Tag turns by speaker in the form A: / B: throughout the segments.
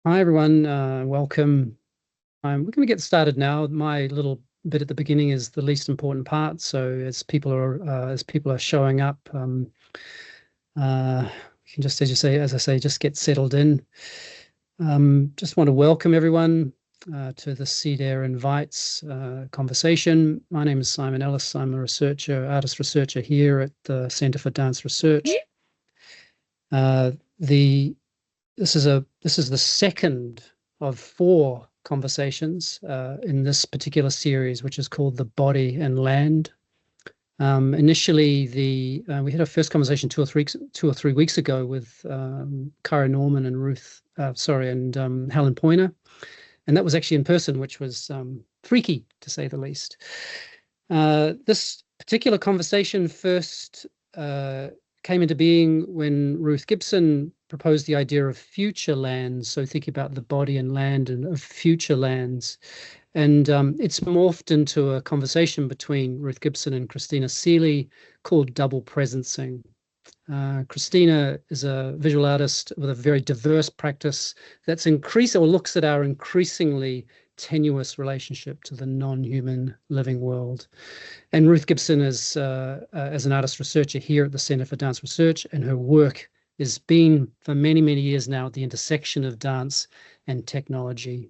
A: Hi, everyone. Welcome. We're going to get started now. My little bit at the beginning is the least important part. So as people are showing up, we can just, as I say, just get settled in. Just want to welcome everyone to the C-DaRE Invites conversation. My name is Simon Ellis. I'm a artist researcher here at the Centre for Dance Research. This is the second of 4 conversations in this particular series, which is called The Body and Land. Initially, we had our first conversation 2 or 3 weeks ago with Cara Norman and Helen Poyner, and that was actually in person, which was freaky to say the least. This particular conversation first came into being when Ruth Gibson proposed the idea of future lands, so thinking about the body and land and of future lands. And it's morphed into a conversation between Ruth Gibson and Christina Seeley called double presencing. Christina is a visual artist with a very diverse practice that's looks at our increasingly tenuous relationship to the non-human living world. And Ruth Gibson is as an artist researcher here at the Centre for Dance Research, and her work has been for many, many years now at the intersection of dance and technology.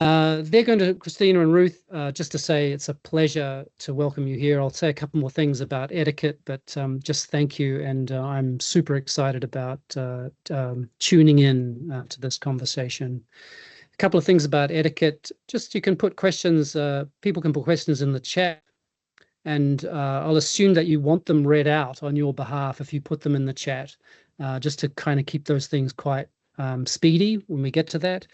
A: They're going to, Christina and Ruth, just to say it's a pleasure to welcome you here. I'll say a couple more things about etiquette, but just thank you. And I'm super excited about tuning in to this conversation. A couple of things about etiquette. Just you can put questions, people can put questions in the chat, and I'll assume that you want them read out on your behalf if you put them in the chat, just to kind of keep those things quite speedy when we get to that.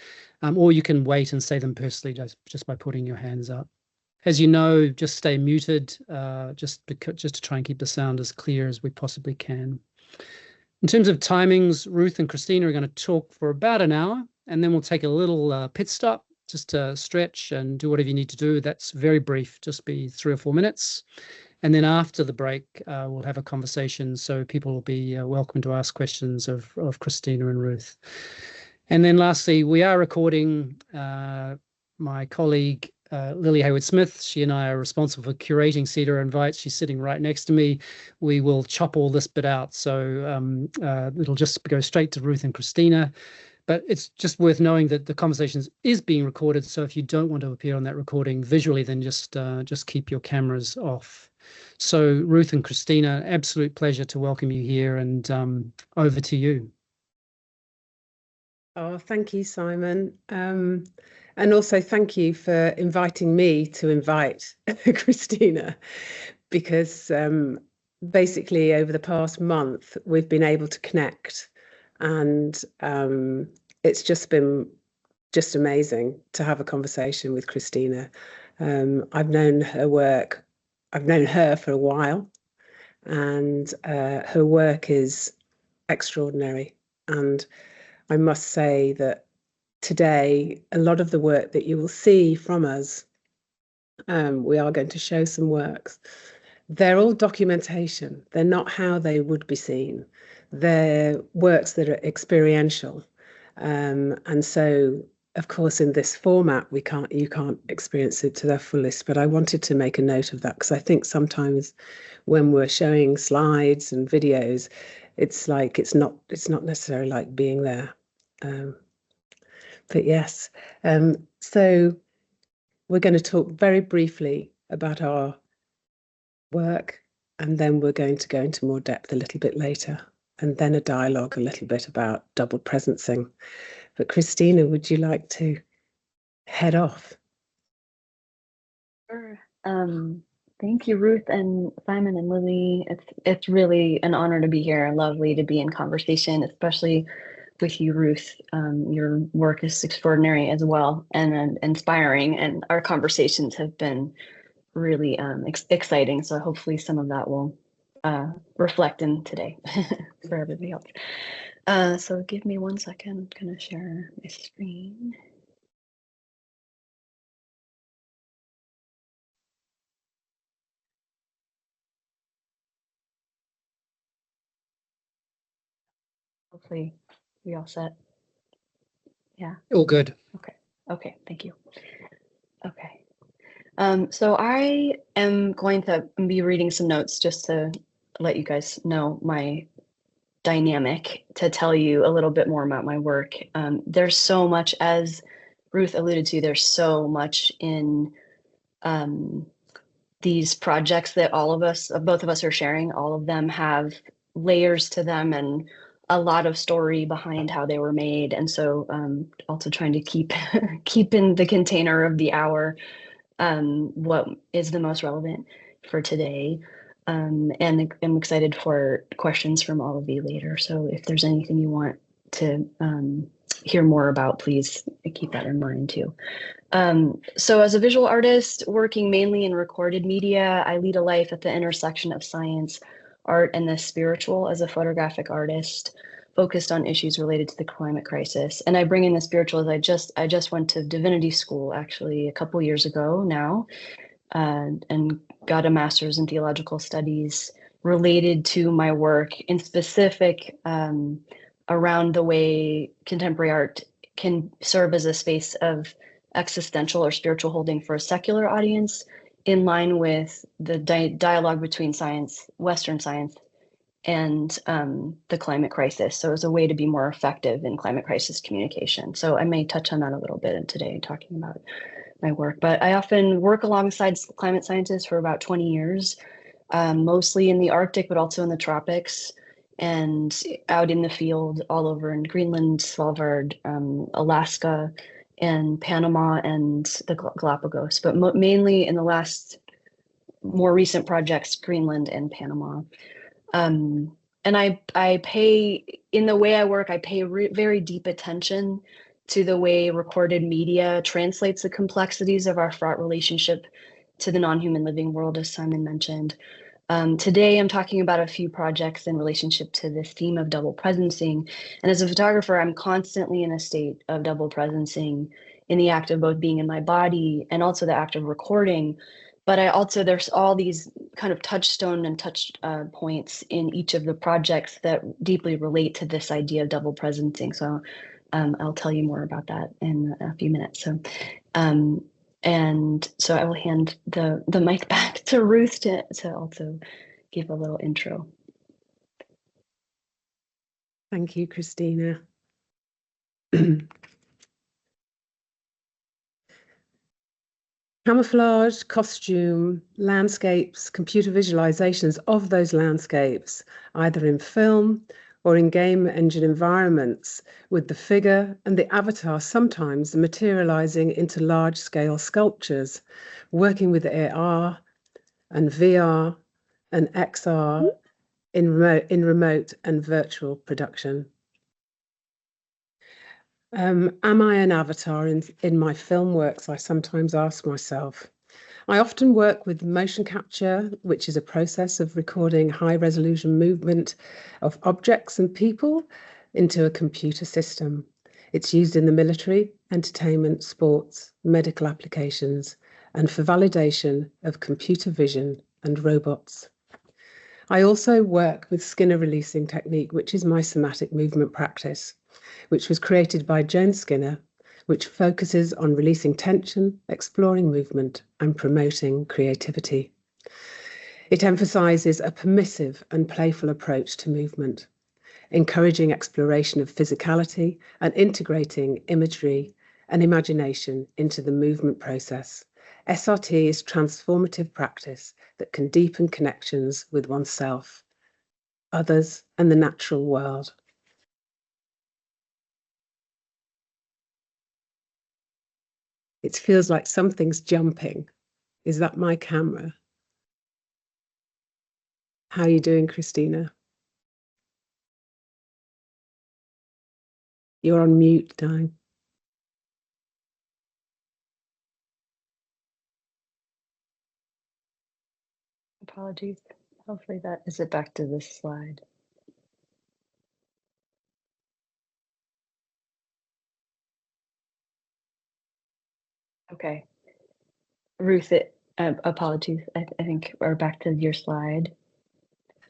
A: Or you can wait and say them personally just by putting your hands up. As you know, just stay muted, just to try and keep the sound as clear as we possibly can. In terms of timings, Ruth and Christina are going to talk for about an hour, and then we'll take a little pit stop just to stretch and do whatever you need to do. That's very brief, just be 3 or 4 minutes. And then after the break, we'll have a conversation, so people will be welcome to ask questions of Christina and Ruth. And then lastly, we are recording. My colleague, Lily Hayward-Smith, she and I are responsible for curating C-DaRE Invites. She's sitting right next to me. We will chop all this bit out, so it'll just go straight to Ruth and Christina. But it's just worth knowing that the conversation is being recorded, so if you don't want to appear on that recording visually, then just keep your cameras off. So Ruth and Christina, absolute pleasure to welcome you here, and over to you.
B: Oh, thank you, Simon. And also thank you for inviting me to invite Christina, because basically over the past month, we've been able to connect, and it's just been amazing to have a conversation with Christina. I've known her work. I've known her for a while, and her work is extraordinary. And I must say that today, a lot of the work that you will see from us, we are going to show some works. They're all documentation. They're not how they would be seen. They're works that are experiential. And so, of course, in this format, you can't experience it to their fullest, but I wanted to make a note of that, because I think sometimes when we're showing slides and videos, it's like it's not necessarily like being there. But yes, so we're going to talk very briefly about our work, and then we're going to go into more depth a little bit later, and then a dialogue a little bit about double presencing. But Christina, would you like to head off?
C: Sure. Thank you, Ruth and Simon and Lily. It's really an honor to be here. Lovely to be in conversation, especially with you, Ruth. Your work is extraordinary as well, and inspiring, and our conversations have been really exciting. So hopefully some of that will reflect in today for everybody else. So give me 1 second. I'm going to share my screen. Hopefully we all set. Yeah.
A: All good.
C: Okay. Okay. Thank you. Okay. So I am going to be reading some notes just to let you guys know my dynamic, to tell you a little bit more about my work. There's so much, as Ruth alluded to, there's so much in these projects that both of us are sharing. All of them have layers to them and a lot of story behind how they were made. And so also trying to keep keep in the container of the hour what is the most relevant for today. And I'm excited for questions from all of you later. So if there's anything you want to hear more about, please keep that in mind too. So as a visual artist working mainly in recorded media, I lead a life at the intersection of science, art, and the spiritual as a photographic artist focused on issues related to the climate crisis. And I bring in the spiritual as I just went to divinity school actually a couple years ago now, and got a master's in theological studies related to my work, in specific around the way contemporary art can serve as a space of existential or spiritual holding for a secular audience, in line with the dialogue between science, Western science, and the climate crisis. So as a way to be more effective in climate crisis communication. So I may touch on that a little bit today, talking about my work, but I often work alongside climate scientists for about 20 years, mostly in the Arctic, but also in the tropics, and out in the field all over in Greenland, Svalbard, Alaska, and Panama, and the Galapagos, but mainly in the last more recent projects, Greenland and Panama. And I pay, in the way I work, I pay very deep attention to the way recorded media translates the complexities of our fraught relationship to the non-human living world, as Simon mentioned. Today, I'm talking about a few projects in relationship to this theme of double presencing. And as a photographer, I'm constantly in a state of double presencing, in the act of both being in my body and also the act of recording. But there's all these kind of touchstone and touch points in each of the projects that deeply relate to this idea of double presencing. So I'll tell you more about that in a few minutes. So, and so I will hand the mic back to Ruth to also give a little intro.
B: Thank you, Christina. Camouflage, costume, landscapes, computer visualizations of those landscapes, either in film or in game engine environments, with the figure and the avatar sometimes materializing into large-scale sculptures, working with AR and VR and XR in remote and virtual production. Am I an avatar in my film works? I sometimes ask myself. I often work with motion capture, which is a process of recording high-resolution movement of objects and people into a computer system. It's used in the military, entertainment, sports, medical applications, and for validation of computer vision and robots. I also work with Skinner releasing technique, which is my somatic movement practice, which was created by Joan Skinner, which focuses on releasing tension, exploring movement, and promoting creativity. It emphasizes a permissive and playful approach to movement, encouraging exploration of physicality and integrating imagery and imagination into the movement process. SRT is transformative practice that can deepen connections with oneself, others, and the natural world. It feels like something's jumping. Is that my camera? How are you doing, Christina? You're on mute, Dime.
C: Apologies. Hopefully that is it. Back to this slide. Okay. Ruth, apologies. I think we're back to your slide.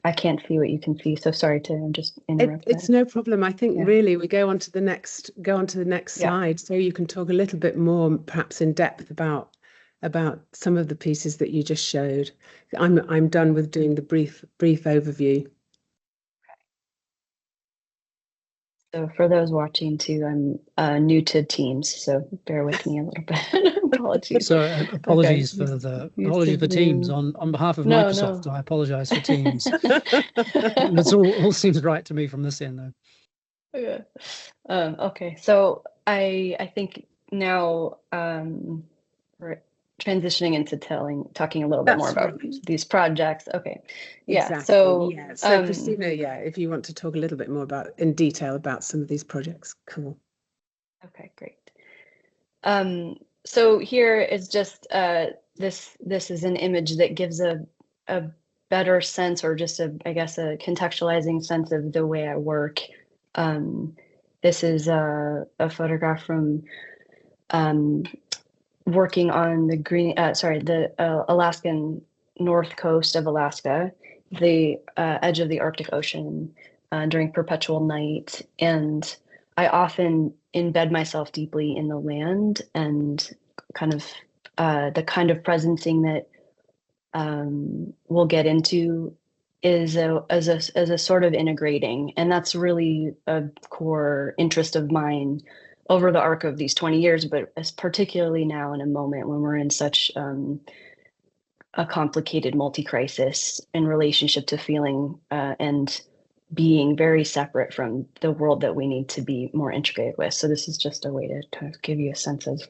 C: I can't see what you can see, so sorry to just interrupt
B: It's
C: that.
B: no problem. I think
C: Yeah.
B: really we go on to the next
C: Yeah.
B: slide, so you can talk a little bit more, perhaps in depth, about some of the pieces that you just showed. I'm done with doing the brief overview.
C: So for those watching too, I'm new to Teams, so bear with me a little bit. Apologies.
A: So apologies
C: Okay.
A: for Teams on behalf of
C: No,
A: Microsoft.
C: no.
A: I apologize for Teams. That's all seems right to me from this end, though.
C: Yeah. Okay, so I think now we're transitioning into talking a little bit more
B: That's
C: about
B: right.
C: these projects. Okay, yeah.
B: Exactly.
C: So
B: Yeah. So Christina, yeah, if you want to talk a little bit more in detail about some of these projects, cool.
C: Okay, great. So here is just this is an image that gives a better sense, or just I guess a contextualizing sense of the way I work. This is a photograph from working on the Alaskan north coast of Alaska, the edge of the Arctic Ocean during perpetual night. And I often embed myself deeply in the land, and kind of the kind of presencing that we'll get into is as a sort of integrating. And that's really a core interest of mine over the arc of these 20 years, but as particularly now in a moment when we're in such a complicated multi-crisis in relationship to feeling and being very separate from the world that we need to be more integrated with. So this is just a way to kind of give you a sense of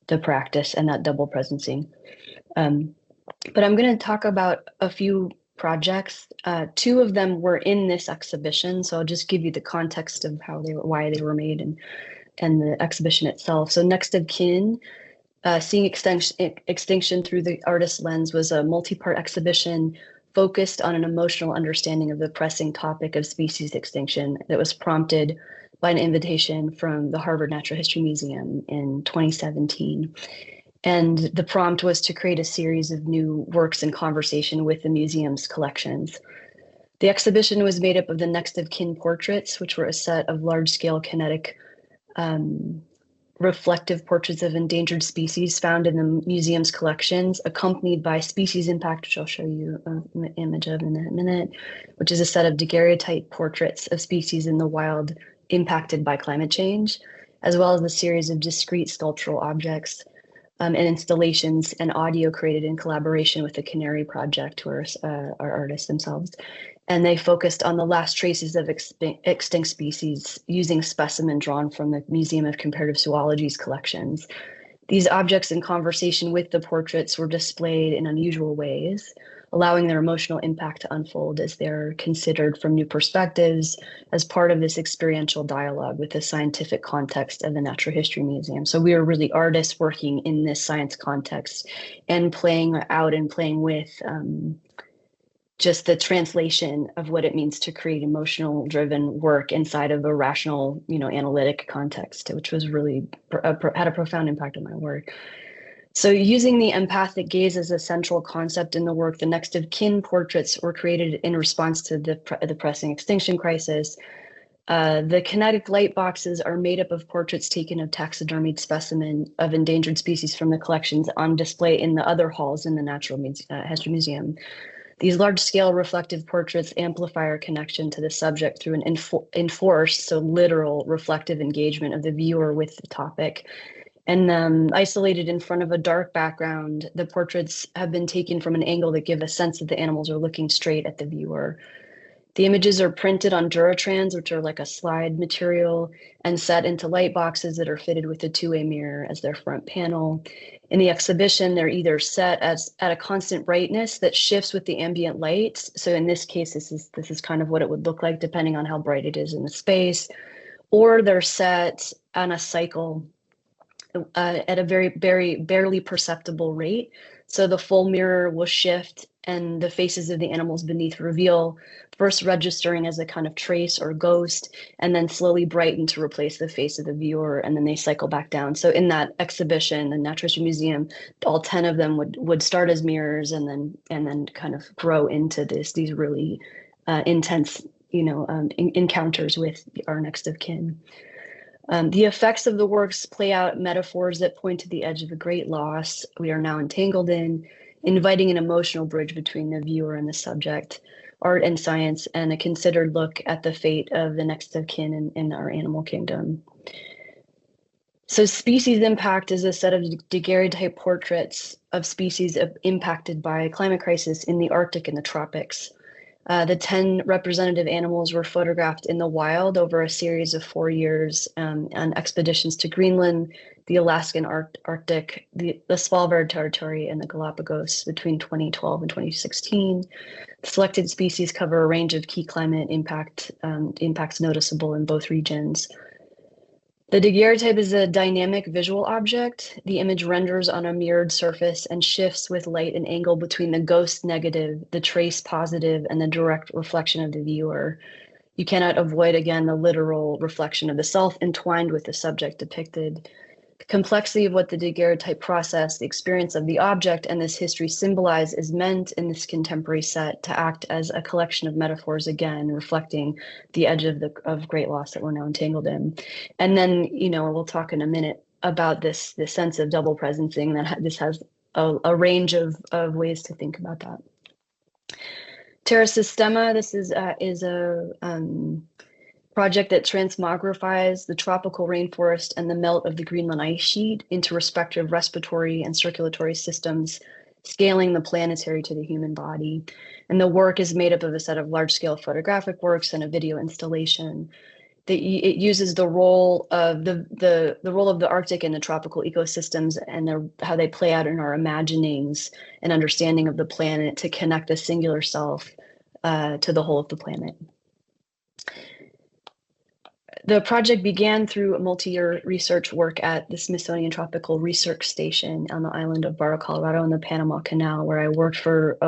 C: the practice and that double presencing. But I'm going to talk about a few projects. Two of them were in this exhibition, so I'll just give you the context of why they were made, and the exhibition itself. So Next of Kin, Seeing Extinction Through the Artist's Lens, was a multi-part exhibition focused on an emotional understanding of the pressing topic of species extinction that was prompted by an invitation from the Harvard Natural History Museum in 2017. And the prompt was to create a series of new works in conversation with the museum's collections. The exhibition was made up of the next of kin portraits, which were a set of large-scale kinetic reflective portraits of endangered species found in the museum's collections, accompanied by species impact, which I'll show you an image of in a minute, which is a set of daguerreotype portraits of species in the wild impacted by climate change, as well as a series of discrete sculptural objects and installations and audio created in collaboration with the Canary Project, who are our artists themselves. And they focused on the last traces of extinct species using specimen drawn from the Museum of Comparative Zoology's collections. These objects in conversation with the portraits were displayed in unusual ways, allowing their emotional impact to unfold as they're considered from new perspectives as part of this experiential dialogue with the scientific context of the Natural History Museum. So we are really artists working in this science context and playing out and playing with just the translation of what it means to create emotional driven work inside of a rational, analytic context, which was really had a profound impact on my work. So using the empathic gaze as a central concept in the work, the next of kin portraits were created in response to the pressing extinction crisis. The kinetic light boxes are made up of portraits taken of taxidermied specimen of endangered species from the collections on display in the other halls in the Natural History Museum. These large-scale reflective portraits amplify our connection to the subject through an enforced, so literal, reflective engagement of the viewer with the topic. And isolated in front of a dark background, the portraits have been taken from an angle that give a sense that the animals are looking straight at the viewer. The images are printed on Duratrans, which are like a slide material, and set into light boxes that are fitted with a two-way mirror as their front panel. In the exhibition, they're either set at a constant brightness that shifts with the ambient light. So in this case, this is kind of what it would look like depending on how bright it is in the space, or they're set on a cycle at a very, very barely perceptible rate. So the full mirror will shift and the faces of the animals beneath reveal, first registering as a kind of trace or ghost, and then slowly brighten to replace the face of the viewer, and then they cycle back down. So in that exhibition, the Natural History Museum, all 10 of them would start as mirrors and then kind of grow into these really intense, encounters with our next of kin. The effects of the works play out metaphors that point to the edge of a great loss we are now entangled in, inviting an emotional bridge between the viewer and the subject, art and science, and a considered look at the fate of the next of kin in our animal kingdom. So species impact is a set of daguerreotype portraits of species impacted by climate crisis in the Arctic and the tropics. The 10 representative animals were photographed in the wild over a series of 4 years on expeditions to Greenland, the Alaskan Arctic, the Svalbard Territory, and the Galapagos between 2012 and 2016. Selected species cover a range of key climate impacts noticeable in both regions. The daguerreotype is a dynamic visual object. The image renders on a mirrored surface and shifts with light and angle between the ghost negative, the trace positive, and the direct reflection of the viewer. You cannot avoid, again, the literal reflection of the self entwined with the subject depicted. The complexity of what the daguerreotype process, the experience of the object, and this history symbolize is meant in this contemporary set to act as a collection of metaphors, again, reflecting the edge of great loss that we're now entangled in. And then, we'll talk in a minute about this sense of double presencing, that this has a range of ways to think about that. Terra Systema, this is a project that transmogrifies the tropical rainforest and the melt of the Greenland ice sheet into respective respiratory and circulatory systems, scaling the planetary to the human body. And the work is made up of a set of large-scale photographic works and a video installation. It uses the role of the role of the Arctic and the tropical ecosystems and how they play out in our imaginings and understanding of the planet to connect a singular self to the whole of the planet. The project began through a multi-year research work at the Smithsonian Tropical Research Station on the island of Barra, Colorado in the Panama Canal, where I worked for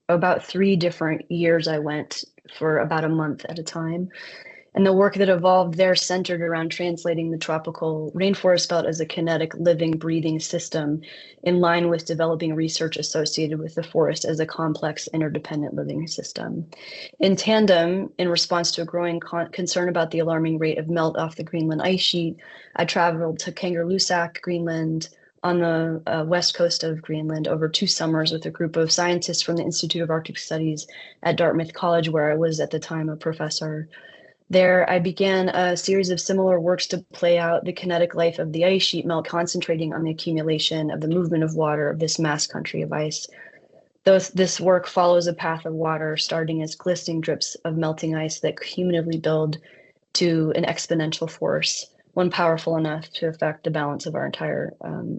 C: about 3 different years. I went for about a month at a time. And the work that evolved there centered around translating the tropical rainforest belt as a kinetic, living, breathing system in line with developing research associated with the forest as a complex, interdependent living system. In tandem, in response to a growing concern about the alarming rate of melt off the Greenland ice sheet, I traveled to Kangerlussuaq, Greenland, on the west coast of Greenland over 2 summers with a group of scientists from the Institute of Arctic Studies at Dartmouth College, where I was at the time a professor. There, I began a series of similar works to play out the kinetic life of the ice sheet melt, concentrating on the accumulation of the movement of water of this mass country of ice. This work follows a path of water, starting as glistening drips of melting ice that cumulatively build to an exponential force, one powerful enough to affect the balance of our entire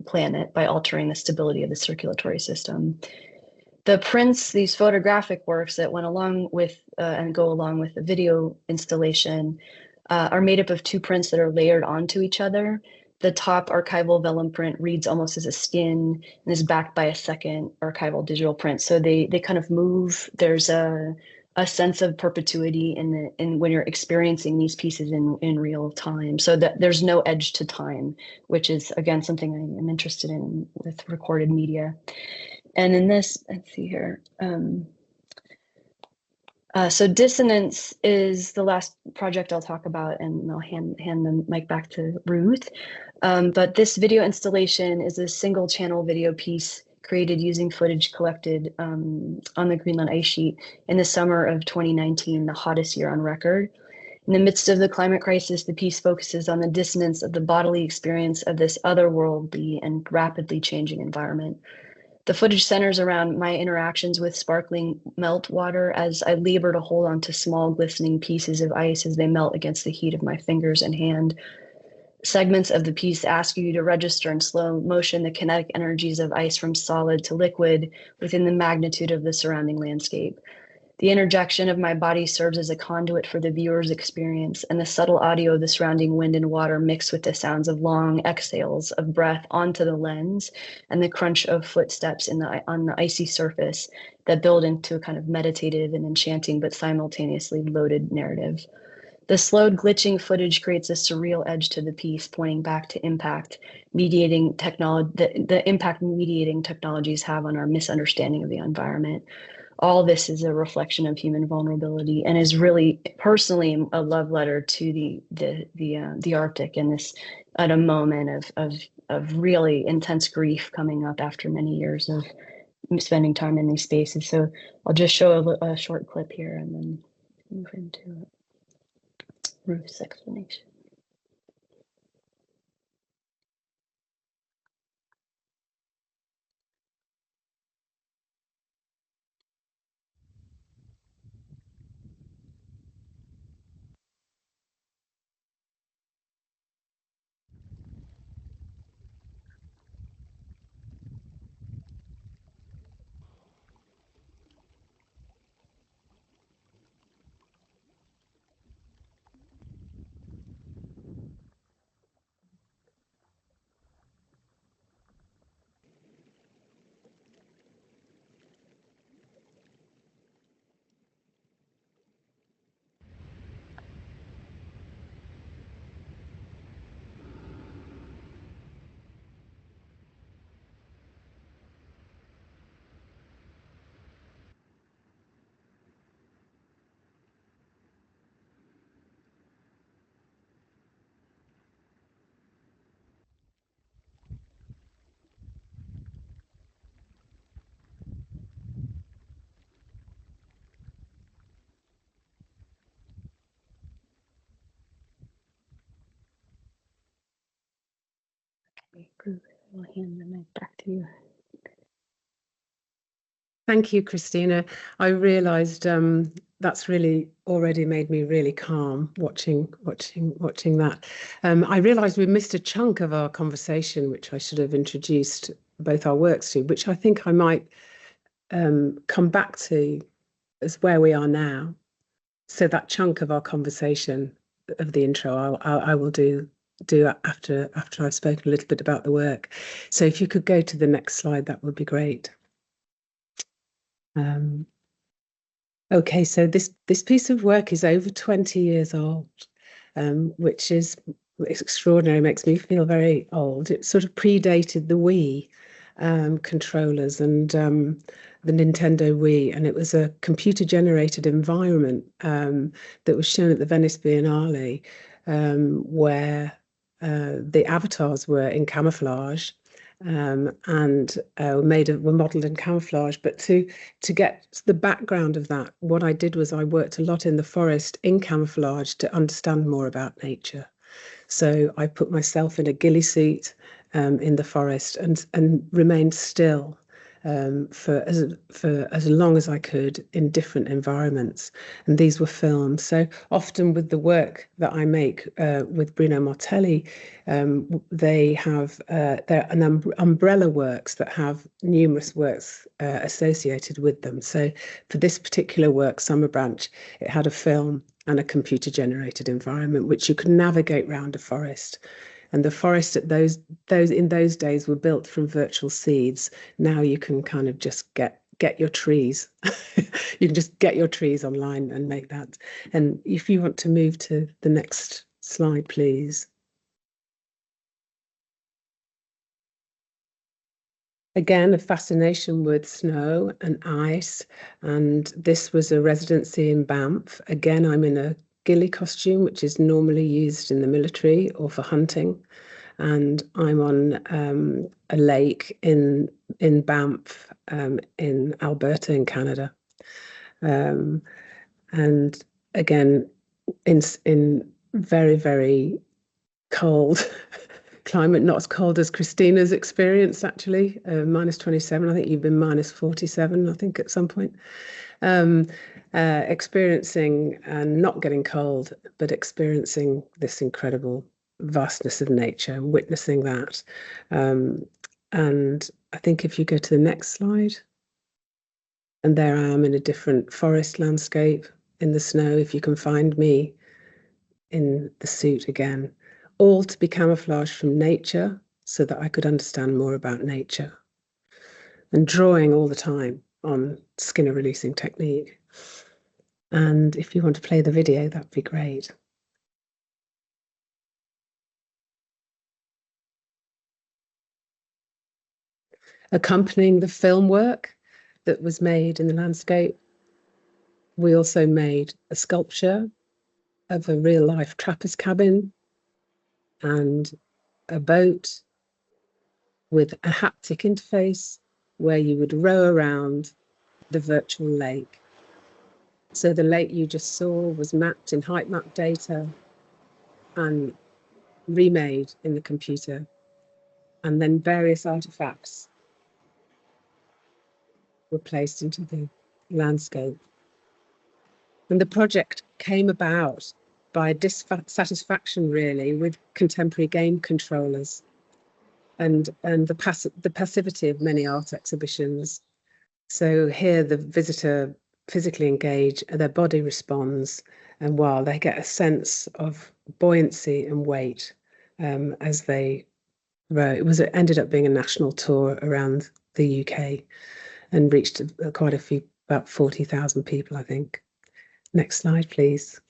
C: planet by altering the stability of the circulatory system. The prints, these photographic works that went along with and go along with the video installation are made up of 2 prints that are layered onto each other. The top archival vellum print reads almost as a skin and is backed by a second archival digital print. So they kind of move. There's a sense of perpetuity in when you're experiencing these pieces in real time, so that there's no edge to time, which is, again, something I'm interested in with recorded media. And in this, let's see here. So Dissonance is the last project I'll talk about, and I'll hand the mic back to Ruth. But this video installation is a single channel video piece created using footage collected on the Greenland ice sheet in the summer of 2019, the hottest year on record. In the midst of the climate crisis, the piece focuses on the dissonance of the bodily experience of this otherworldly and rapidly changing environment. The footage centers around my interactions with sparkling melt water as I labor to hold on to small glistening pieces of ice as they melt against the heat of my fingers and hand. Segments of the piece ask you to register in slow motion the kinetic energies of ice from solid to liquid within the magnitude of the surrounding landscape. The interjection of my body serves as a conduit for the viewer's experience, and the subtle audio of the surrounding wind and water mix with the sounds of long exhales of breath onto the lens and the crunch of footsteps on the icy surface that build into a kind of meditative and enchanting but simultaneously loaded narrative. The slowed glitching footage creates a surreal edge to the piece, pointing back to impact the impact mediating technologies have on our misunderstanding of the environment. all this is a reflection of human vulnerability and is really personally a love letter to the Arctic, and this at a moment of really intense grief coming up after many years of spending time in these spaces. So I'll just show a short clip here and then move into Ruth's explanation. I'll hand the mic back to you.
B: Thank you, Christina. I realised that's really already made me really calm watching that. I realised we missed a chunk of our conversation, which I should have introduced both our works to, which I think I might come back to as where we are now. So that chunk of our conversation of the intro, I will do after I've spoken a little bit about the work. So if you could go to the next slide, that would be great. Okay, so this piece of work is over 20 years old, which is extraordinary, makes me feel very old. It sort of predated the Wii controllers and the Nintendo Wii, and it was a computer-generated environment that was shown at the Venice Biennale, where the avatars were in camouflage. And were modelled in camouflage. But to get the background of that, what I did was I worked a lot in the forest in camouflage to understand more about nature. So I put myself in a ghillie suit in the forest and remained still for as long as I could in different environments. And these were filmed. So often with the work that I make with Bruno Martelli, they have they're an umbrella works that have numerous works associated with them. So for this particular work, Summer Branch, it had a film and a computer-generated environment which you could navigate around a forest. And the forest at in those days were built from virtual seeds. Now you can kind of just get your trees. You can just get your trees online and make that. And if you want to move to the next slide, please. Again, a fascination with snow and ice. And this was a residency in Banff. Again, I'm in a ghillie costume, which is normally used in the military or for hunting. And I'm on a lake in Banff, in Alberta, in Canada. And again, in very, very cold climate, not as cold as Christina's experience, actually, minus 27. I think you've been minus 47, I think, at some point. Experiencing and not getting cold, but experiencing this incredible vastness of nature and witnessing that. And I think if you go to the next slide, and there I am in a different forest landscape in the snow, if you can find me in the suit again, all to be camouflaged from nature so that I could understand more about nature, and drawing all the time on Skinner releasing technique. And if you want to play the video, that'd be great. Accompanying the film work that was made in the landscape. We also made a sculpture of a real-life trapper's cabin and a boat with a haptic interface where you would row around the virtual lake. So the lake you just saw was mapped in height map data and remade in the computer. And then various artifacts were placed into the landscape. And the project came about by dissatisfaction, really, with contemporary game controllers and the passivity of many art exhibitions. So here the visitor physically engage, their body responds, and while they get a sense of buoyancy and weight as they row. It ended up being a national tour around the UK and reached quite a few, about 40,000 people, I think. Next slide, please.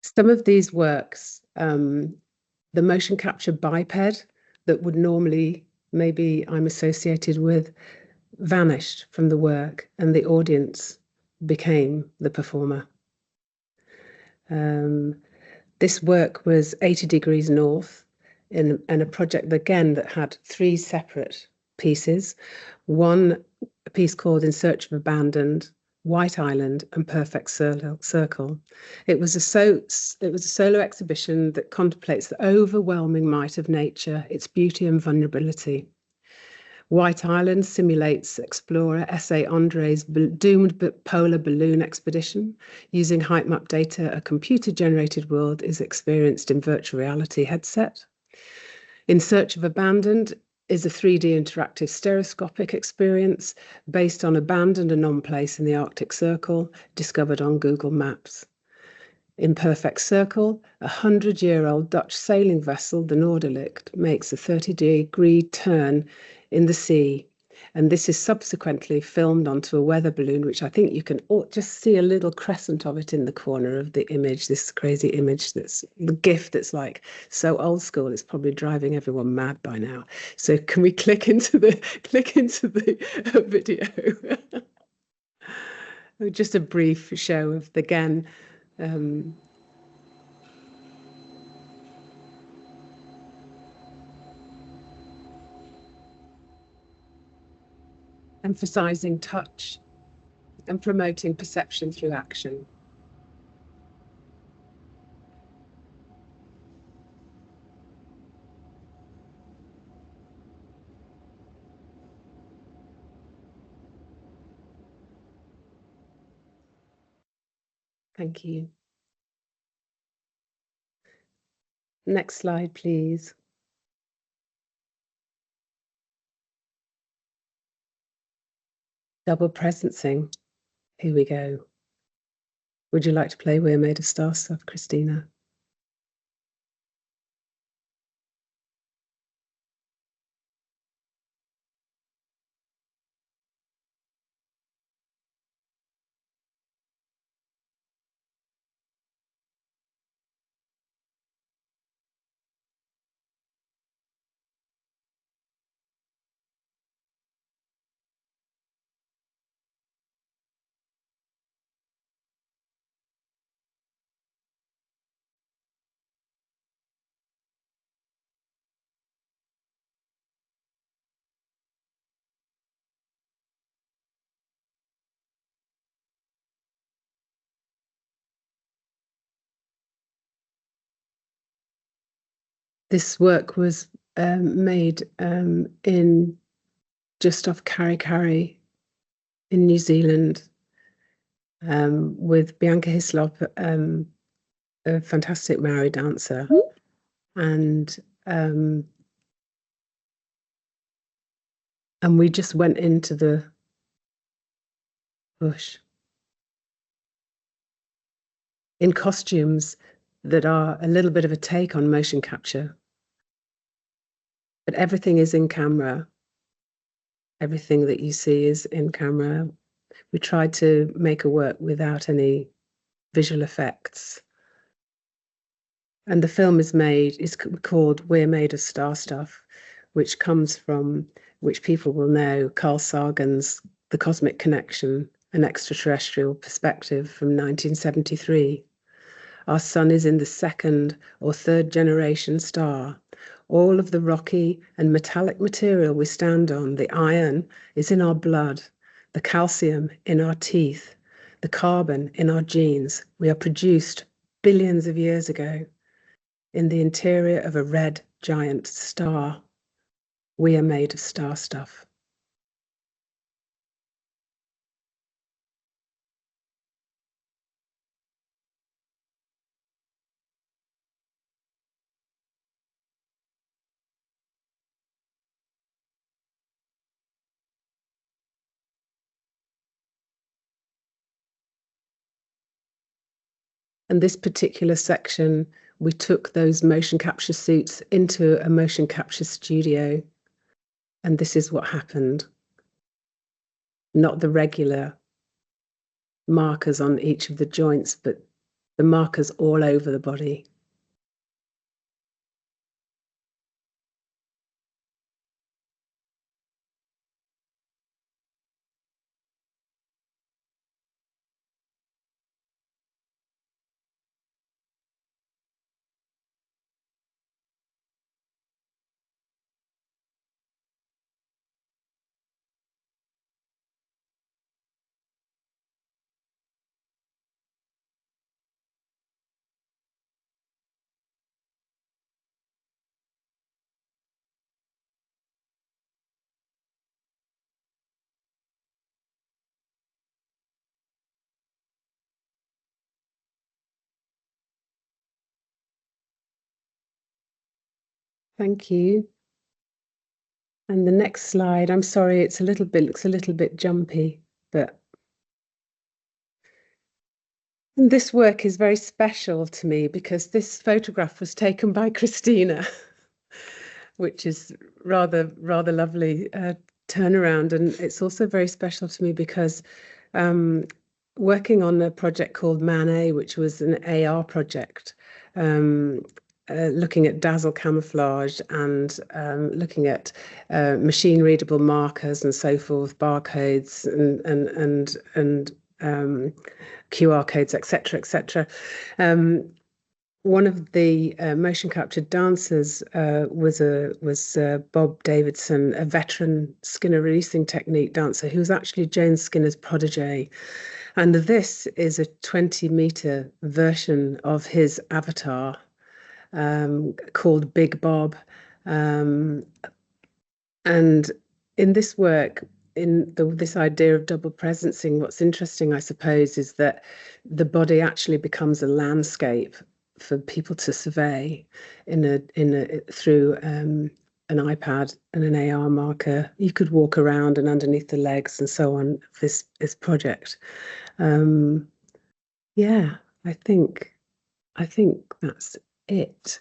B: Some of these works, the motion capture biped that would normally maybe I'm associated with vanished from the work and the audience became the performer. This work was 80 degrees north in a project again that had 3 separate pieces. One piece called In Search of Abandoned, White Island and Perfect Circle. It was a solo exhibition that contemplates the overwhelming might of nature, its beauty and vulnerability. White Island simulates explorer S.A. Andre's doomed polar balloon expedition. Using height map data, a computer-generated world is experienced in virtual reality headset. In Search of Abandoned is a 3D interactive stereoscopic experience based on abandoned anon-place in the Arctic Circle, discovered on Google Maps. In Perfect Circle, a 100-year-old Dutch sailing vessel, the Noorderlicht, makes a 30-degree turn in the sea. And this is subsequently filmed onto a weather balloon, which I think you can just see a little crescent of it in the corner of the image, this crazy image that's the GIF that's like so old school, it's probably driving everyone mad by now. So can we click into the video? Just a brief show of, again, emphasizing touch and promoting perception through action. Thank you. Next slide, please. Double presencing. Here we go. Would you like to play We're Made of Star Stuff, Christina? This work was made in just off Karikari in New Zealand with Bianca Hislop, a fantastic Maori dancer, and we just went into the bush in costumes that are a little bit of a take on motion capture. But everything is in camera. Everything that you see is in camera. We tried to make a work without any visual effects. And the film is called We're Made of Star Stuff, which comes from, which people will know, Carl Sagan's The Cosmic Connection, an extraterrestrial perspective from 1973. Our sun is in the second or third generation star. All of the rocky and metallic material we stand on, the iron, is in our blood, the calcium in our teeth, the carbon in our genes. We are produced billions of years ago in the interior of a red giant star. We are made of star stuff. And this particular section, we took those motion capture suits into a motion capture studio. And this is what happened. Not the regular markers on each of the joints, but the markers all over the body. Thank you. And the next slide, I'm sorry, looks a little bit jumpy, but this work is very special to me because this photograph was taken by Christina, which is rather lovely turnaround. And it's also very special to me because working on a project called Man-A, which was an AR project, looking at dazzle camouflage and looking at machine readable markers and so forth, barcodes and QR codes, etc. One of the motion captured dancers was Bob Davidson, a veteran Skinner releasing technique dancer who was actually Joan Skinner's protege. And this is a 20-meter version of his avatar called Big Bob. And in this work, this idea of double presencing, what's interesting, I suppose, is that the body actually becomes a landscape for people to survey through an iPad and an AR marker. You could walk around and underneath the legs and so on. This project, yeah, I think that's it.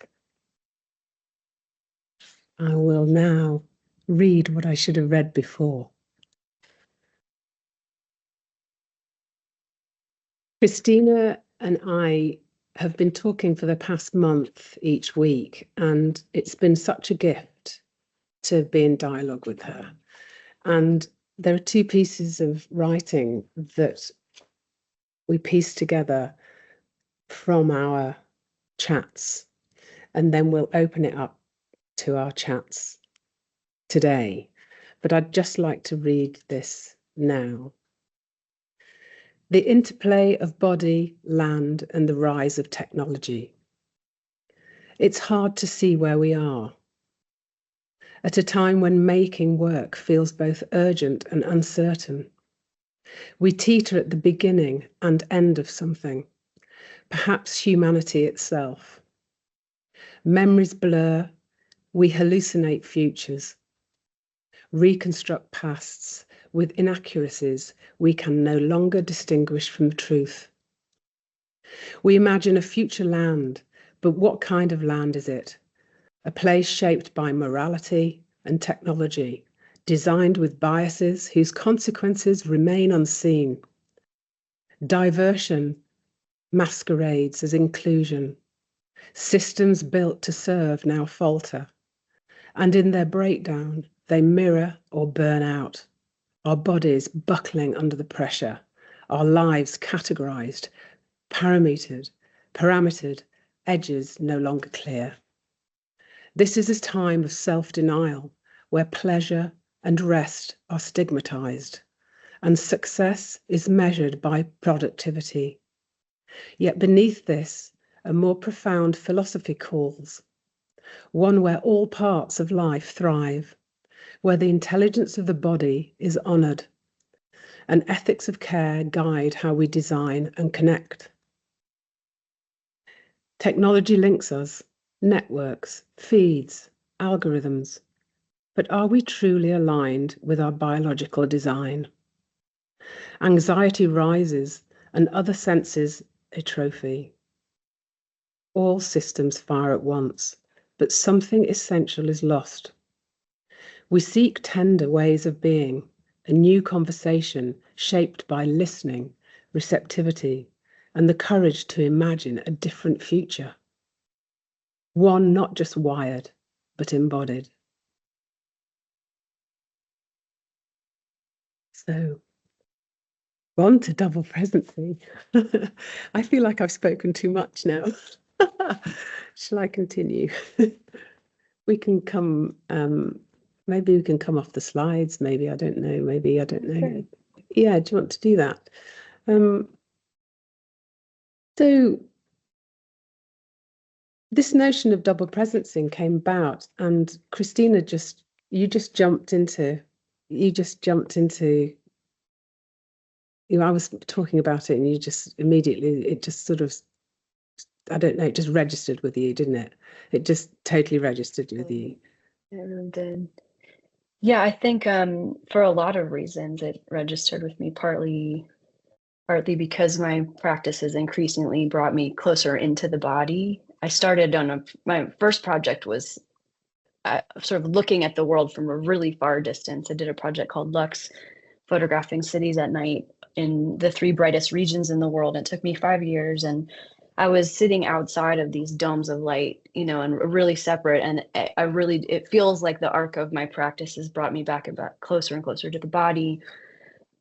B: I will now read what I should have read before. Christina and I have been talking for the past month each week, and it's been such a gift to be in dialogue with her. And there are two pieces of writing that we pieced together from our chats, and then we'll open it up to our chats today. But I'd just like to read this now. The interplay of body, land, and the rise of technology. It's hard to see where we are. At a time when making work feels both urgent and uncertain. We teeter at the beginning and end of something, perhaps humanity itself. Memories blur, we hallucinate futures, reconstruct pasts with inaccuracies we can no longer distinguish from the truth. We imagine a future land, but what kind of land is it? A place shaped by morality and technology, designed with biases whose consequences remain unseen. Diversion masquerades as inclusion. Systems built to serve now falter, and in their breakdown, they mirror or burn out. Our bodies buckling under the pressure, our lives categorized, parametered, edges no longer clear. This is a time of self-denial, where pleasure and rest are stigmatized, and success is measured by productivity. Yet beneath this, a more profound philosophy calls, one where all parts of life thrive, where the intelligence of the body is honored, and ethics of care guide how we design and connect. Technology links us, networks, feeds, algorithms, but are we truly aligned with our biological design? Anxiety rises and other senses atrophy. All systems fire at once, but something essential is lost. We seek tender ways of being, a new conversation shaped by listening, receptivity, and the courage to imagine a different future. One not just wired, but embodied. So, on to double presency. I feel like I've spoken too much now. Shall I continue? We can come, maybe we can come off the slides, maybe, I don't know, maybe, I don't know.
C: Sure.
B: Yeah, do you want to do that? So this notion of double presencing came about, and Christina, you just jumped into, I was talking about it and you just immediately, it just sort of, I don't know, it just registered with you, didn't it? It just totally registered with you.
C: It really did. Yeah, I think for a lot of reasons it registered with me, partly because my practice has increasingly brought me closer into the body. I started on my first project was sort of looking at the world from a really far distance. I did a project called Lux, photographing cities at night in the 3 brightest regions in the world. It took me 5 years, and I was sitting outside of these domes of light, you know, and really separate. And it feels like the arc of my practice has brought me back closer and closer to the body.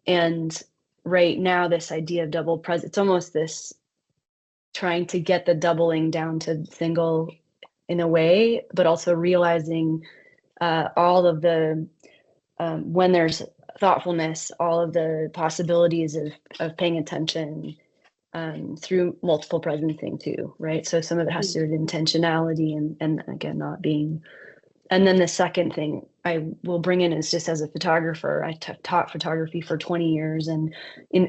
C: And right now, this idea of double presence, it's almost this trying to get the doubling down to single in a way, but also realizing all of the, when there's thoughtfulness, all of the possibilities of paying attention through multiple presencing too, right? So some of it has to do with intentionality and again, not being. And then the second thing I will bring in is just as a photographer, I taught photography for 20 years, and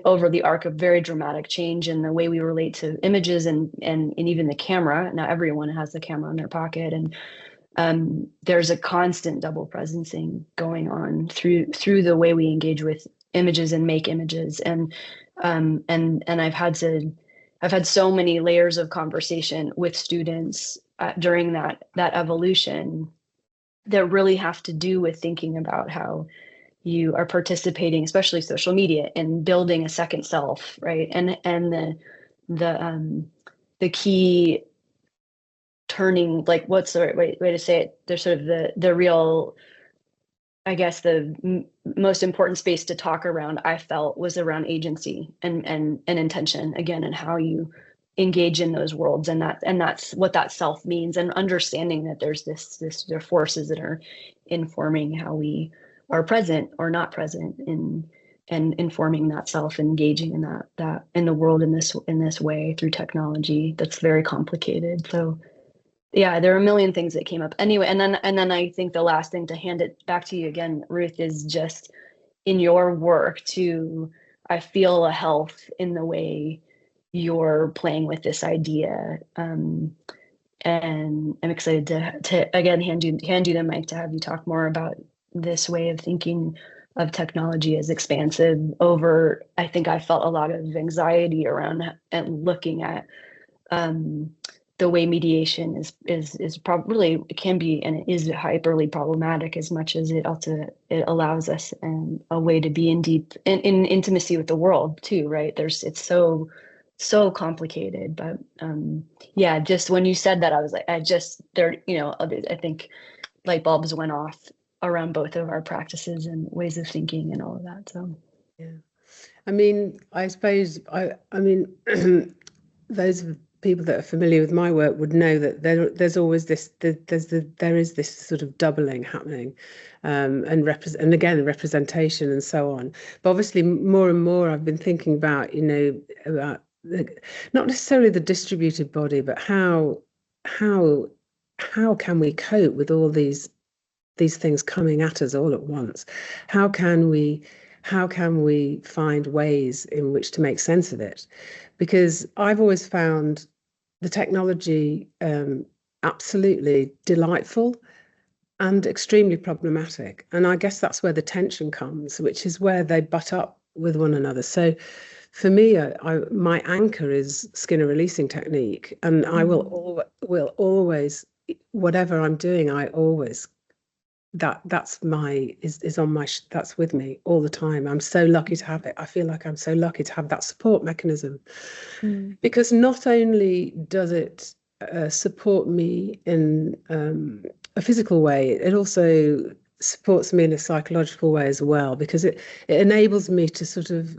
C: over the arc of very dramatic change in the way we relate to images and even the camera. Now everyone has the camera in their pocket, and there's a constant double presencing going on through the way we engage with images and make images. And I've had so many layers of conversation with students during that evolution that really have to do with thinking about how you are participating, especially social media, and building a second self, right? And the key turning, like, what's the right way to say it? There's sort of the real, I guess, the most important space to talk around, I felt, was around agency and intention again, and how you engage in those worlds, and that's what that self means, and understanding that there are forces that are informing how we are present or not present and informing that self, engaging in that in the world in this way through technology that's very complicated. So yeah, there are a million things that came up anyway. And then I think the last thing, to hand it back to you again, Ruth, is just in your work too, I feel a health in the way you're playing with this idea. And I'm excited to again hand you the mic to have you talk more about this way of thinking of technology as expansive over. I think I felt a lot of anxiety around and looking at the way mediation is probably, it can be, and it is hyperly problematic, as much as it allows us a way to be in intimacy with the world too, right? It's so so complicated. But yeah, just when you said that, I was like, I think light bulbs went off around both of our practices and ways of thinking and all of that. So
B: yeah, I mean, I suppose I mean those people that are familiar with my work would know that there's always this there is this sort of doubling happening, and again representation and so on. But obviously more and more I've been thinking about, about not necessarily the distributed body, but how can we cope with all these things coming at us all at once? How can we find ways in which to make sense of it? Because I've always found the technology absolutely delightful and extremely problematic. And I guess that's where the tension comes, which is where they butt up with one another. So for me, my anchor is Skinner releasing technique, and I will always, whatever I'm doing, I always that's with me all the time. I'm so lucky to have it. I feel like I'm so lucky to have that support mechanism, because not only does it support me in a physical way, it also supports me in a psychological way as well, because it enables me to sort of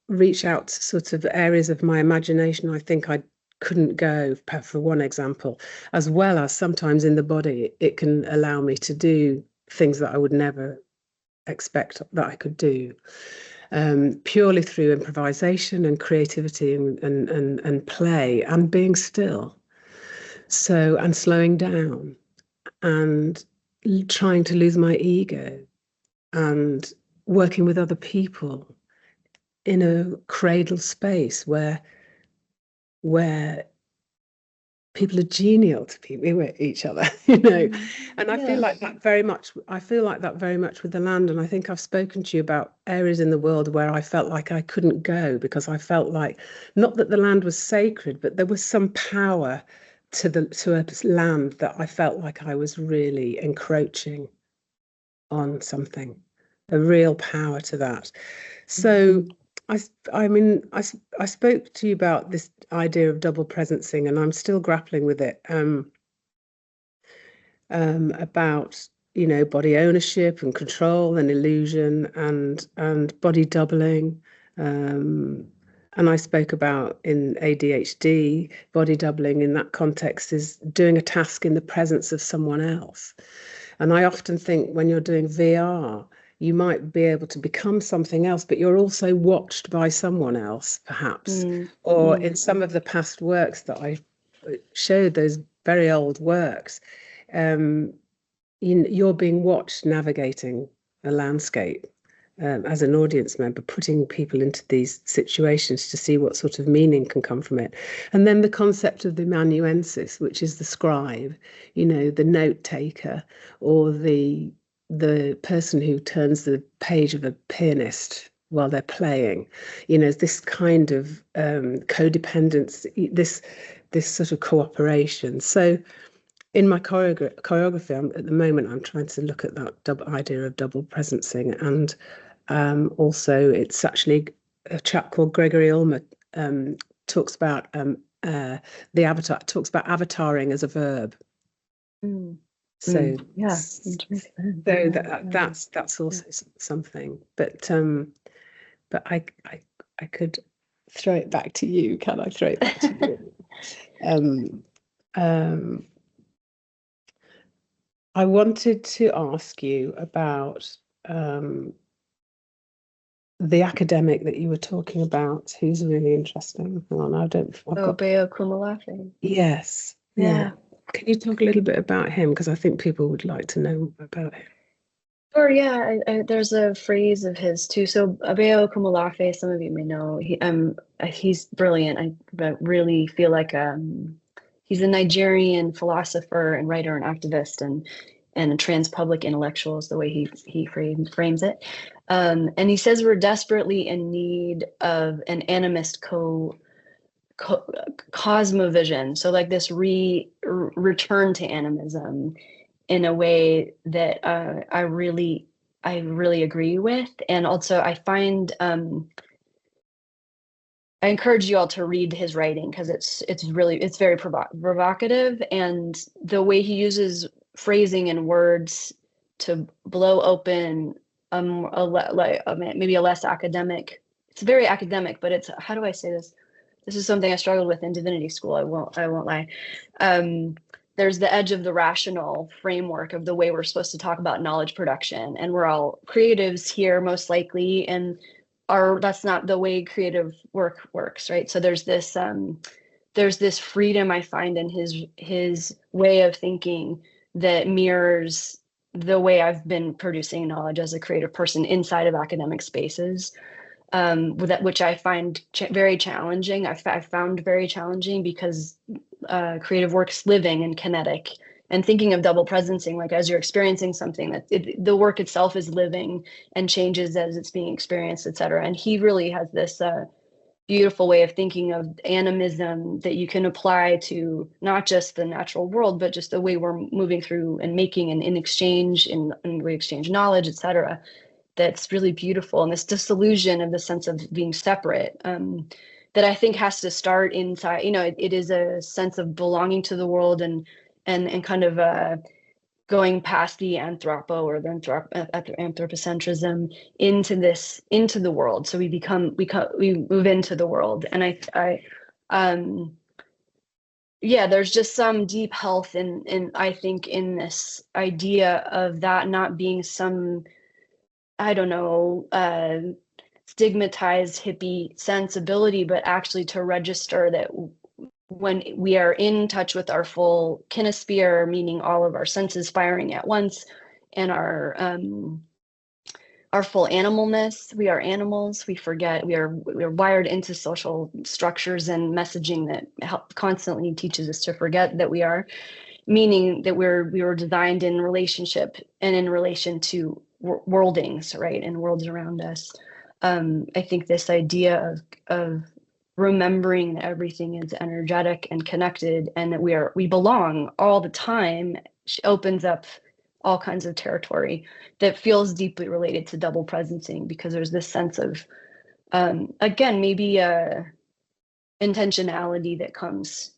B: reach out to sort of areas of my imagination I think I couldn't go, for one example, as well as sometimes in the body it can allow me to do things that I would never expect that I could do, purely through improvisation and creativity and play and being still, so, and slowing down and trying to lose my ego and working with other people in a cradle space where people are genial to people, each other, and I feel like that very much. With the land, and I think I've spoken to you about areas in the world where I felt like I couldn't go because I felt like, not that the land was sacred, but there was some power to a land that I felt like I was really encroaching on something, a real power to that. So I spoke to you about this idea of double presencing, and I'm still grappling with it, about body ownership and control and illusion and body doubling, and I spoke about in ADHD, body doubling in that context is doing a task in the presence of someone else. And I often think when you're doing VR, you might be able to become something else, but you're also watched by someone else, perhaps. Or in some of the past works that I showed, those very old works, you're being watched navigating a landscape, as an audience member, putting people into these situations to see what sort of meaning can come from it. And then the concept of the amanuensis, which is the scribe, the note taker, or the person who turns the page of a pianist while they're playing, this kind of codependence, this sort of cooperation. So in my choreography, at the moment, I'm trying to look at that idea of double presencing, and also it's actually a chap called Gregory Ulmer talks about the avatar, talks about avataring as a verb. So
C: yeah,
B: so that's also something. But I could throw it back to you. Can I throw it back to you? I wanted to ask you about the academic that you were talking about, who's really interesting. Hang on,
C: Beo Kumalafe.
B: Yes. Yeah. Can you talk a little bit about him? Because I think people would like to know about him.
C: Sure, yeah. There's a phrase of his too. So Beo Kumalafe, some of you may know, he's brilliant. I really feel like he's a Nigerian philosopher and writer and activist and a trans-public intellectual is the way he frames it. And he says we're desperately in need of an animist cosmovision. So like this return to animism in a way that I really agree with. And also I find I encourage you all to read his writing, because it's very provocative, and the way he uses phrasing and words to blow open maybe a less academic. It's very academic, but it's, how do I say this? This is something I struggled with in divinity school. I won't lie. There's the edge of the rational framework of the way we're supposed to talk about knowledge production, and we're all creatives here most likely, and that's not the way creative work works, right? So there's this freedom I find in his way of thinking that mirrors the way I've been producing knowledge as a creative person inside of academic spaces, which I find very challenging. I've found very challenging, because creative work's living and kinetic, and thinking of double presencing, like as you're experiencing something, that the work itself is living and changes as it's being experienced, etc. And he really has this beautiful way of thinking of animism that you can apply to not just the natural world, but just the way we're moving through and making, and in exchange, and we exchange knowledge, etc. That's really beautiful. And this disillusion of the sense of being separate, that I think has to start inside. It is a sense of belonging to the world, and kind of going past the anthropo, or the anthropocentrism, into the world. So we move into the world. And there's just some deep health in I think in this idea of that not being some, I don't know, stigmatized hippie sensibility, but actually to register that when we are in touch with our full kinesphere, meaning all of our senses firing at once, and our full animalness, we are animals. We forget we are wired into social structures and messaging that constantly teaches us to forget that we are, meaning that we were designed in relationship and in relation to worldings, right, and worlds around us. I think this idea of remembering that everything is energetic and connected, and that we belong all the time, opens up all kinds of territory that feels deeply related to double presencing, because there's this sense of, again, maybe intentionality that comes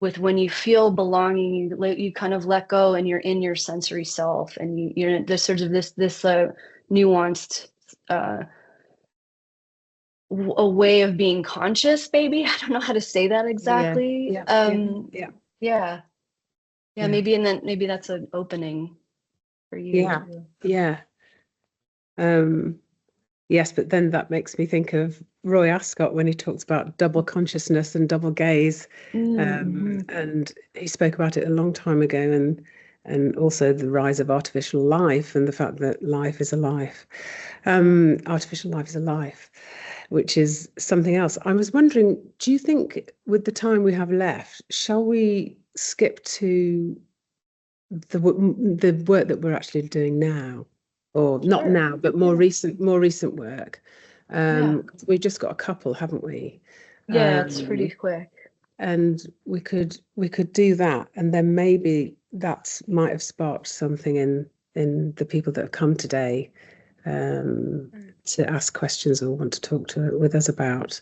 C: with when you feel belonging. You kind of let go, and you're in your sensory self, and you're this sort of this nuanced a way of being conscious, maybe. I don't know how to say that exactly. Yeah. Maybe, and then maybe that's an opening for you.
B: Yes, but then that makes me think of Roy Ascott when he talks about double consciousness and double gaze. And he spoke about it a long time ago, and also the rise of artificial life, and the fact that life is a life. Artificial life is a life, which is something else. I was wondering, do you think, with the time we have left, shall we skip to the work that we're actually doing now? Or not now, but more recent work. We've just got a couple, haven't we?
C: It's pretty quick.
B: And we could do that, and then maybe that might have sparked something in the people that have come today, to ask questions or want to talk with us about.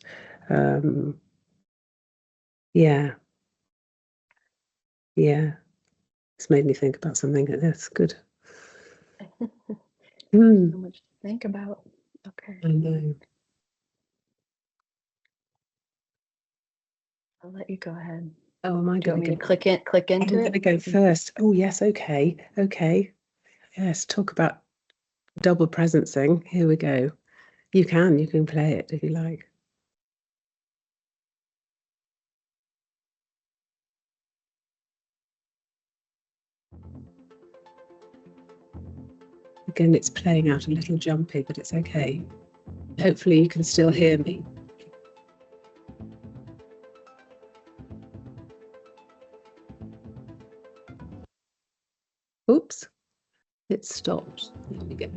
B: It's made me think about something. That's good.
C: So much to think about. Okay.
B: I know.
C: I'll let you go ahead.
B: Oh, am I going to
C: click into it? I'm
B: going to go first. Oh, yes. Okay. Yes. Talk about double presencing. Here we go. You can play it if you like. Again, it's playing out a little jumpy, but it's okay. Hopefully you can still hear me. Oops, it stopped. There we go.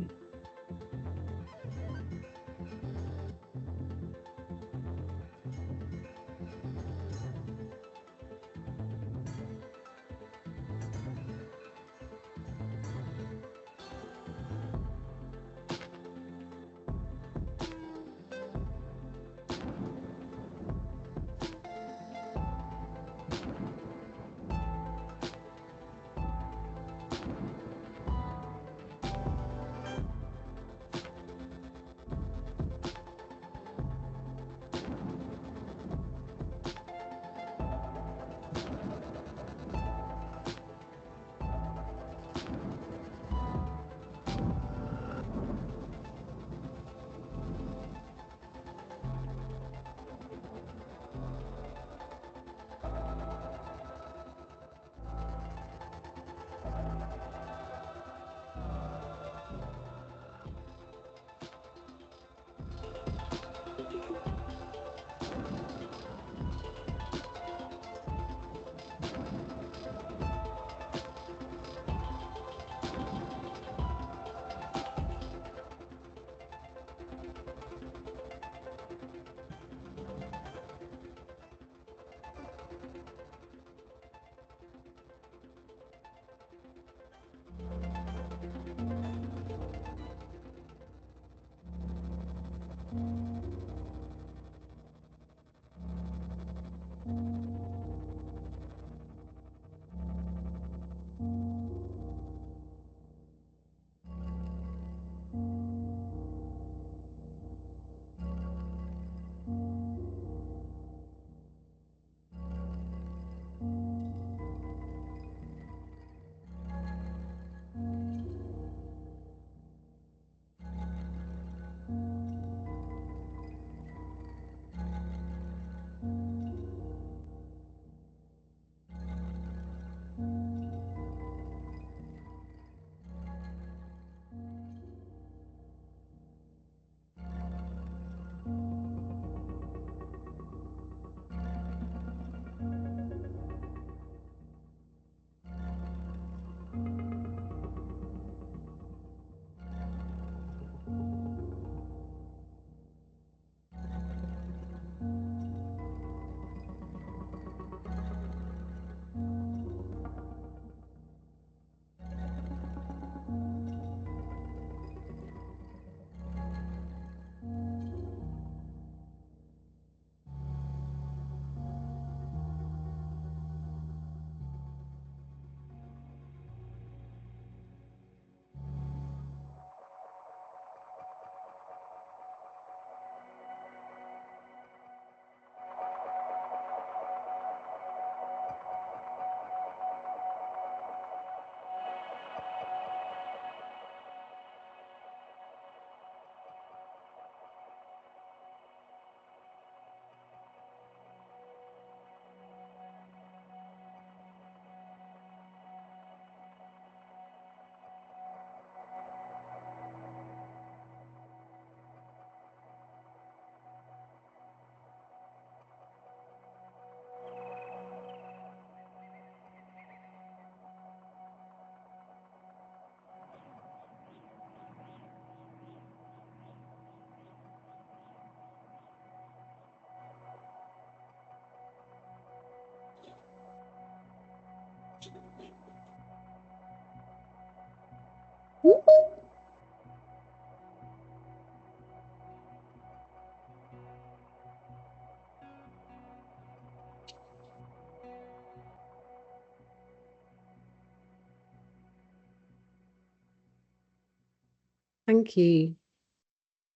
B: Thank you.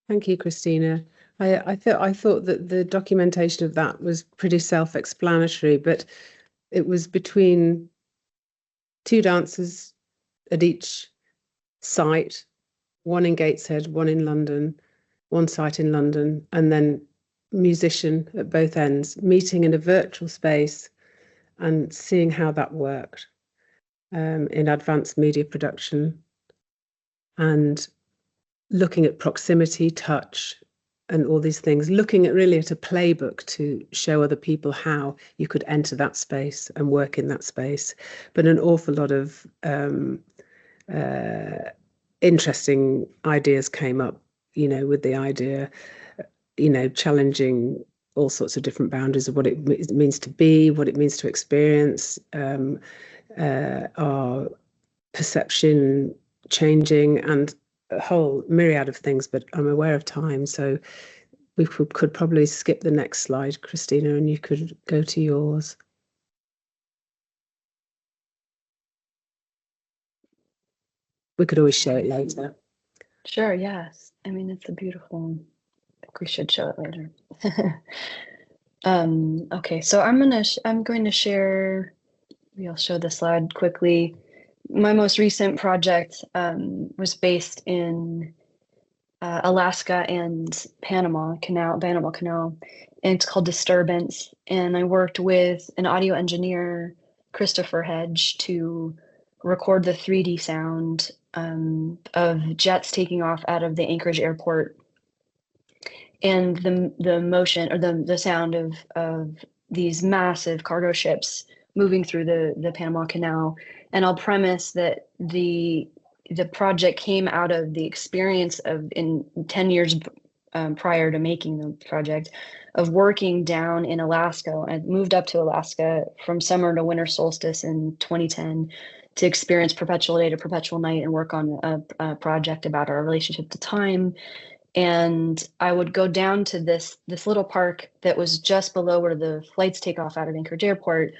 B: Thank you, Christina. I thought that the documentation of that was pretty self-explanatory, but it was between two dancers at each site, one in Gateshead, one in London, one site in London, and then musician at both ends, meeting in a virtual space and seeing how that worked in advanced media production, and looking at proximity, touch, and all these things, looking at really at a playbook to show other people how you could enter that space and work in that space. But an awful lot of interesting ideas came up, you know, with the idea, you know, challenging all sorts of different boundaries of what it means to be, what it means to experience, our perception changing, and a whole myriad of things, but I'm aware of time, so we could probably skip the next slide, Christina, and you could go to yours. We could always show it later.
C: Sure, yes. I mean, it's a beautiful, I think we should show it later. Okay, so I'm going to share, maybe I'll show the slide quickly. My most recent project was based in Alaska and Panama Canal, and it's called Disturbance. And I worked with an audio engineer, Christopher Hedge, to record the 3D sound of jets taking off out of the Anchorage airport, and the motion, or the sound of these massive cargo ships moving through the Panama Canal. And I'll premise that the project came out of the experience of, in 10 years prior to making the project, of working down in Alaska. I moved up to Alaska from summer to winter solstice in 2010 to experience perpetual day to perpetual night and work on a project about our relationship to time. And I would go down to this little park that was just below where the flights take off out of Anchorage Airport.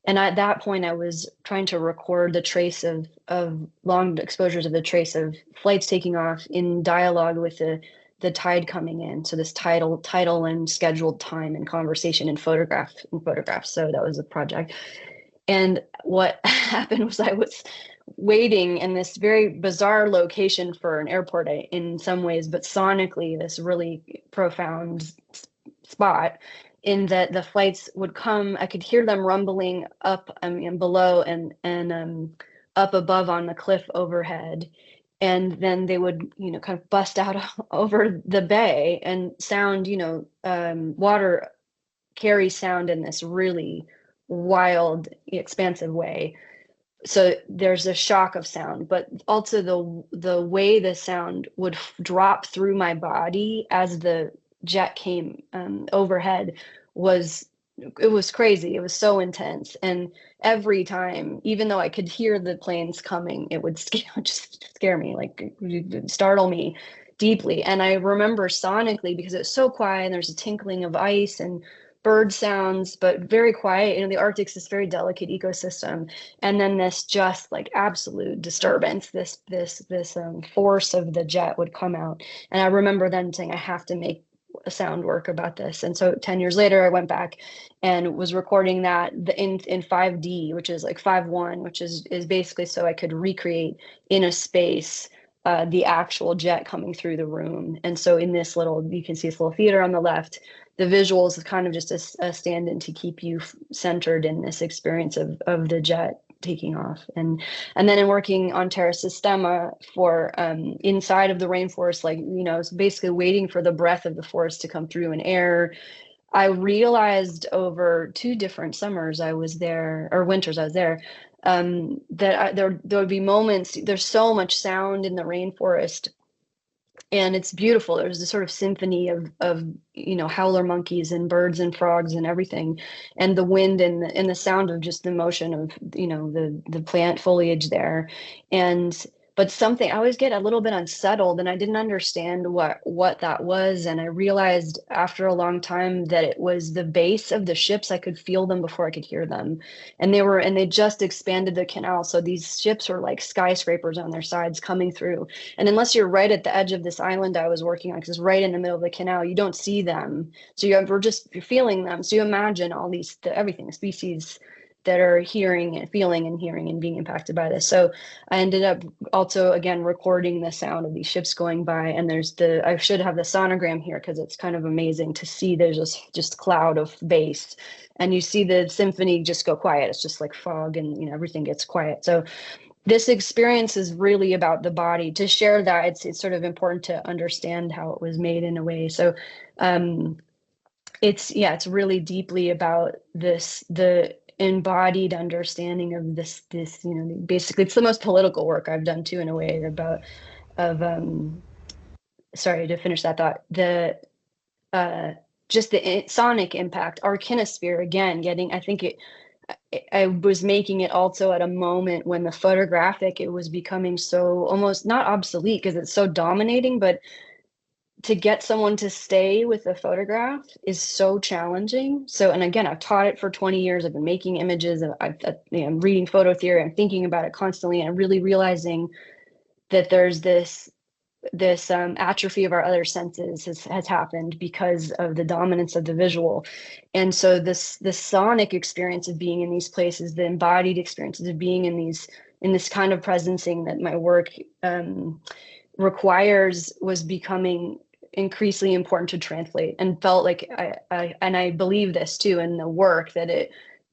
C: And at that point, I was trying to record the trace of long exposures of the trace of flights taking off in dialogue with the tide coming in. So this tidal and scheduled time and conversation and photographs. So that was a project. And what happened was I was waiting in this very bizarre location for an airport in some ways, but sonically this really profound spot, in that the flights would come, I could hear them rumbling up and below and up above on the cliff overhead. And then they would, you know, kind of bust out over the bay and sound, you know, water carries sound in this really wild, expansive way. So there's a shock of sound, but also the way the sound would drop through my body as the jet came overhead was crazy. It was so intense. And every time, even though I could hear the planes coming, it would just scare me, like startle me deeply. And I remember sonically, because it was so quiet and there's a tinkling of ice and bird sounds, but very quiet. You know, the Arctic's this very delicate ecosystem. And then this just like absolute disturbance, this force of the jet would come out. And I remember then saying, I have to make a sound work about this. And so 10 years later, I went back and was recording that in 5D, which is like 5.1, which is basically so I could recreate in a space the actual jet coming through the room. And so in this little, you can see this little theater on the left, the visuals is kind of just a stand-in to keep you centered in this experience of the jet taking off. And then in working on Terra Sistema for inside of the rainforest, like, you know, it's basically waiting for the breath of the forest to come through in air. I realized over 2 different summers I was there, or winters I was there, that there would be moments, there's so much sound in the rainforest And it's beautiful. There's this sort of symphony of howler monkeys and birds and frogs and everything, and the wind and the sound of just the motion of the plant foliage there. And but something, I always get a little bit unsettled, and I didn't understand what that was. And I realized after a long time that it was the base of the ships. I could feel them before I could hear them. And they just expanded the canal. So these ships were like skyscrapers on their sides coming through. And unless you're right at the edge of this island I was working on, because it's right in the middle of the canal, you don't see them. So you're feeling them. So you imagine all everything, species that are hearing and feeling and hearing and being impacted by this. So I ended up also, again, recording the sound of these ships going by. And I should have the sonogram here because it's kind of amazing to see. There's just cloud of bass, and you see the symphony just go quiet. It's just like fog, and everything gets quiet. So this experience is really about the body. To share that, it's sort of important to understand how it was made in a way. So it's really deeply about the embodied understanding of this basically it's the most political work I've done too, in a way, sorry, to finish that thought, just the sonic impact, our kinesphere, again, I was making it also at a moment when the photographic, it was becoming so almost not obsolete because it's so dominating, but to get someone to stay with a photograph is so challenging. So, and again, I've taught it for 20 years. I've been making images. I'm reading photo theory. I'm thinking about it constantly, and really realizing that there's this atrophy of our other senses has happened because of the dominance of the visual. And so the sonic experience of being in these places, the embodied experiences of being in this kind of presencing that my work requires, was becoming increasingly important to translate, and felt like I believe this too in the work, that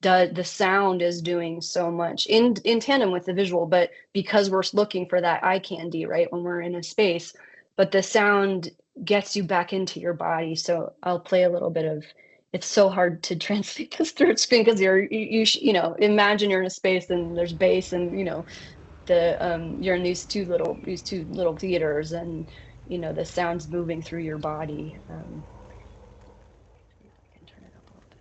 C: the sound is doing so much in tandem with the visual, but because we're looking for that eye candy, right, when we're in a space, but the sound gets you back into your body. So I'll play a little bit of, it's so hard to translate this through a screen because imagine you're in a space and there's bass, and you're in these two little theaters, and the sound's moving through your body. I can turn it up a little bit.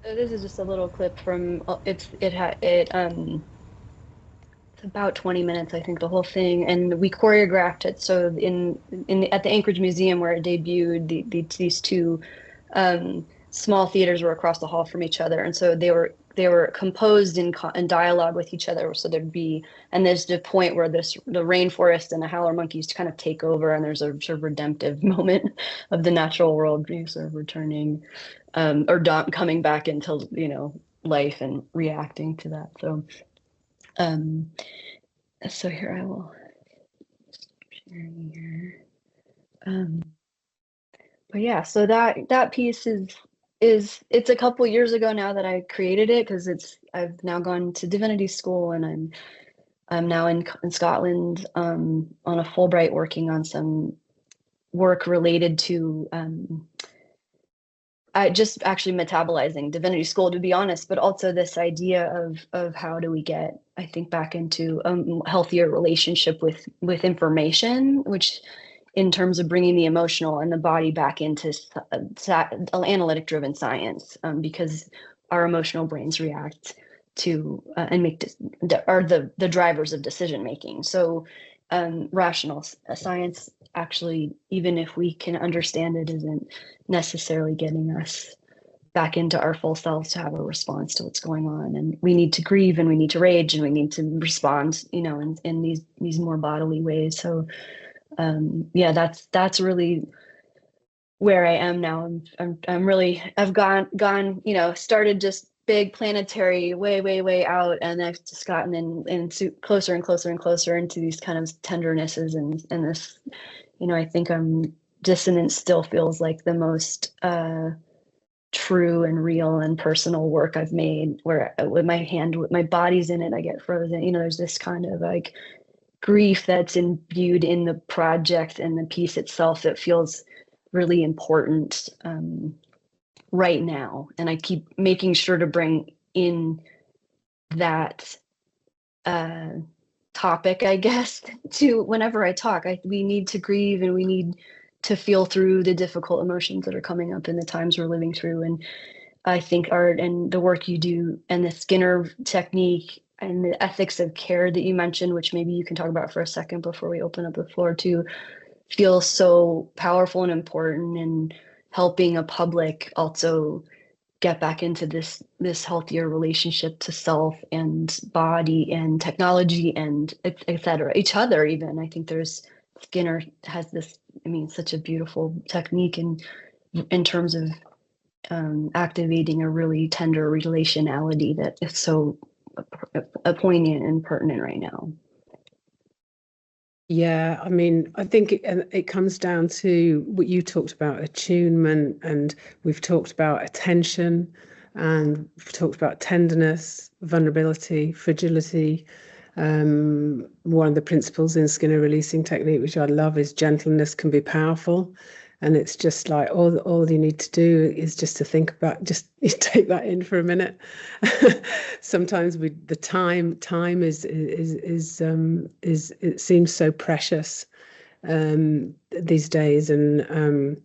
C: So this is just a little clip from it's about 20 minutes, I think, the whole thing, and we choreographed it. So at the Anchorage Museum where it debuted, these two small theaters were across the hall from each other, and so they were composed in dialogue with each other. So there's the point where the rainforest and the howler monkeys kind of take over, and there's a sort of redemptive moment of the natural world sort of returning or coming back into life and reacting to that. So here I will sharing here. But yeah, so that piece it's a couple years ago now that I created it, because I've now gone to divinity school, and I'm now in Scotland on a Fulbright, working on some work related to just actually metabolizing divinity school, to be honest, but also this idea of how do we get, I think, back into a healthier relationship with information, which in terms of bringing the emotional and the body back into analytic driven science, because our emotional brains react to and are the drivers of decision making. So rational. Science actually, even if we can understand it, isn't necessarily getting us back into our full selves to have a response to what's going on. And we need to grieve, and we need to rage, and we need to respond, you know, in these more bodily ways. So yeah, that's really where I am now. I'm really, I've gone, you know, started just big planetary, way out, and I've just gotten in closer and closer and closer into these kind of tendernesses, and this, you know, I think dissonance still feels like the most true and real and personal work I've made, where with my body's in it, I get frozen. You know, there's this kind of like grief that's imbued in the project and the piece itself that feels really important right now. And I keep making sure to bring in that topic, I guess, to whenever I talk. We need to grieve, and we need to feel through the difficult emotions that are coming up in the times we're living through. And I think art and the work you do, and the Skinner technique, and the ethics of care that you mentioned, which maybe you can talk about for a second before we open up the floor, to feel so powerful and important, and helping a public also get back into this healthier relationship to self and body and technology and et cetera, each other even. I think Skinner has this, I mean, such a beautiful technique in terms of activating a really tender relationality that is so poignant and pertinent right now.
B: Yeah, I mean, I think it comes down to what you talked about, attunement, and we've talked about attention, and we've talked about tenderness, vulnerability, fragility. One of the principles in Skinner releasing technique, which I love, is gentleness can be powerful. And it's just like all you need to do is just to think about, just take that in for a minute. Sometimes the time is it seems so precious these days. And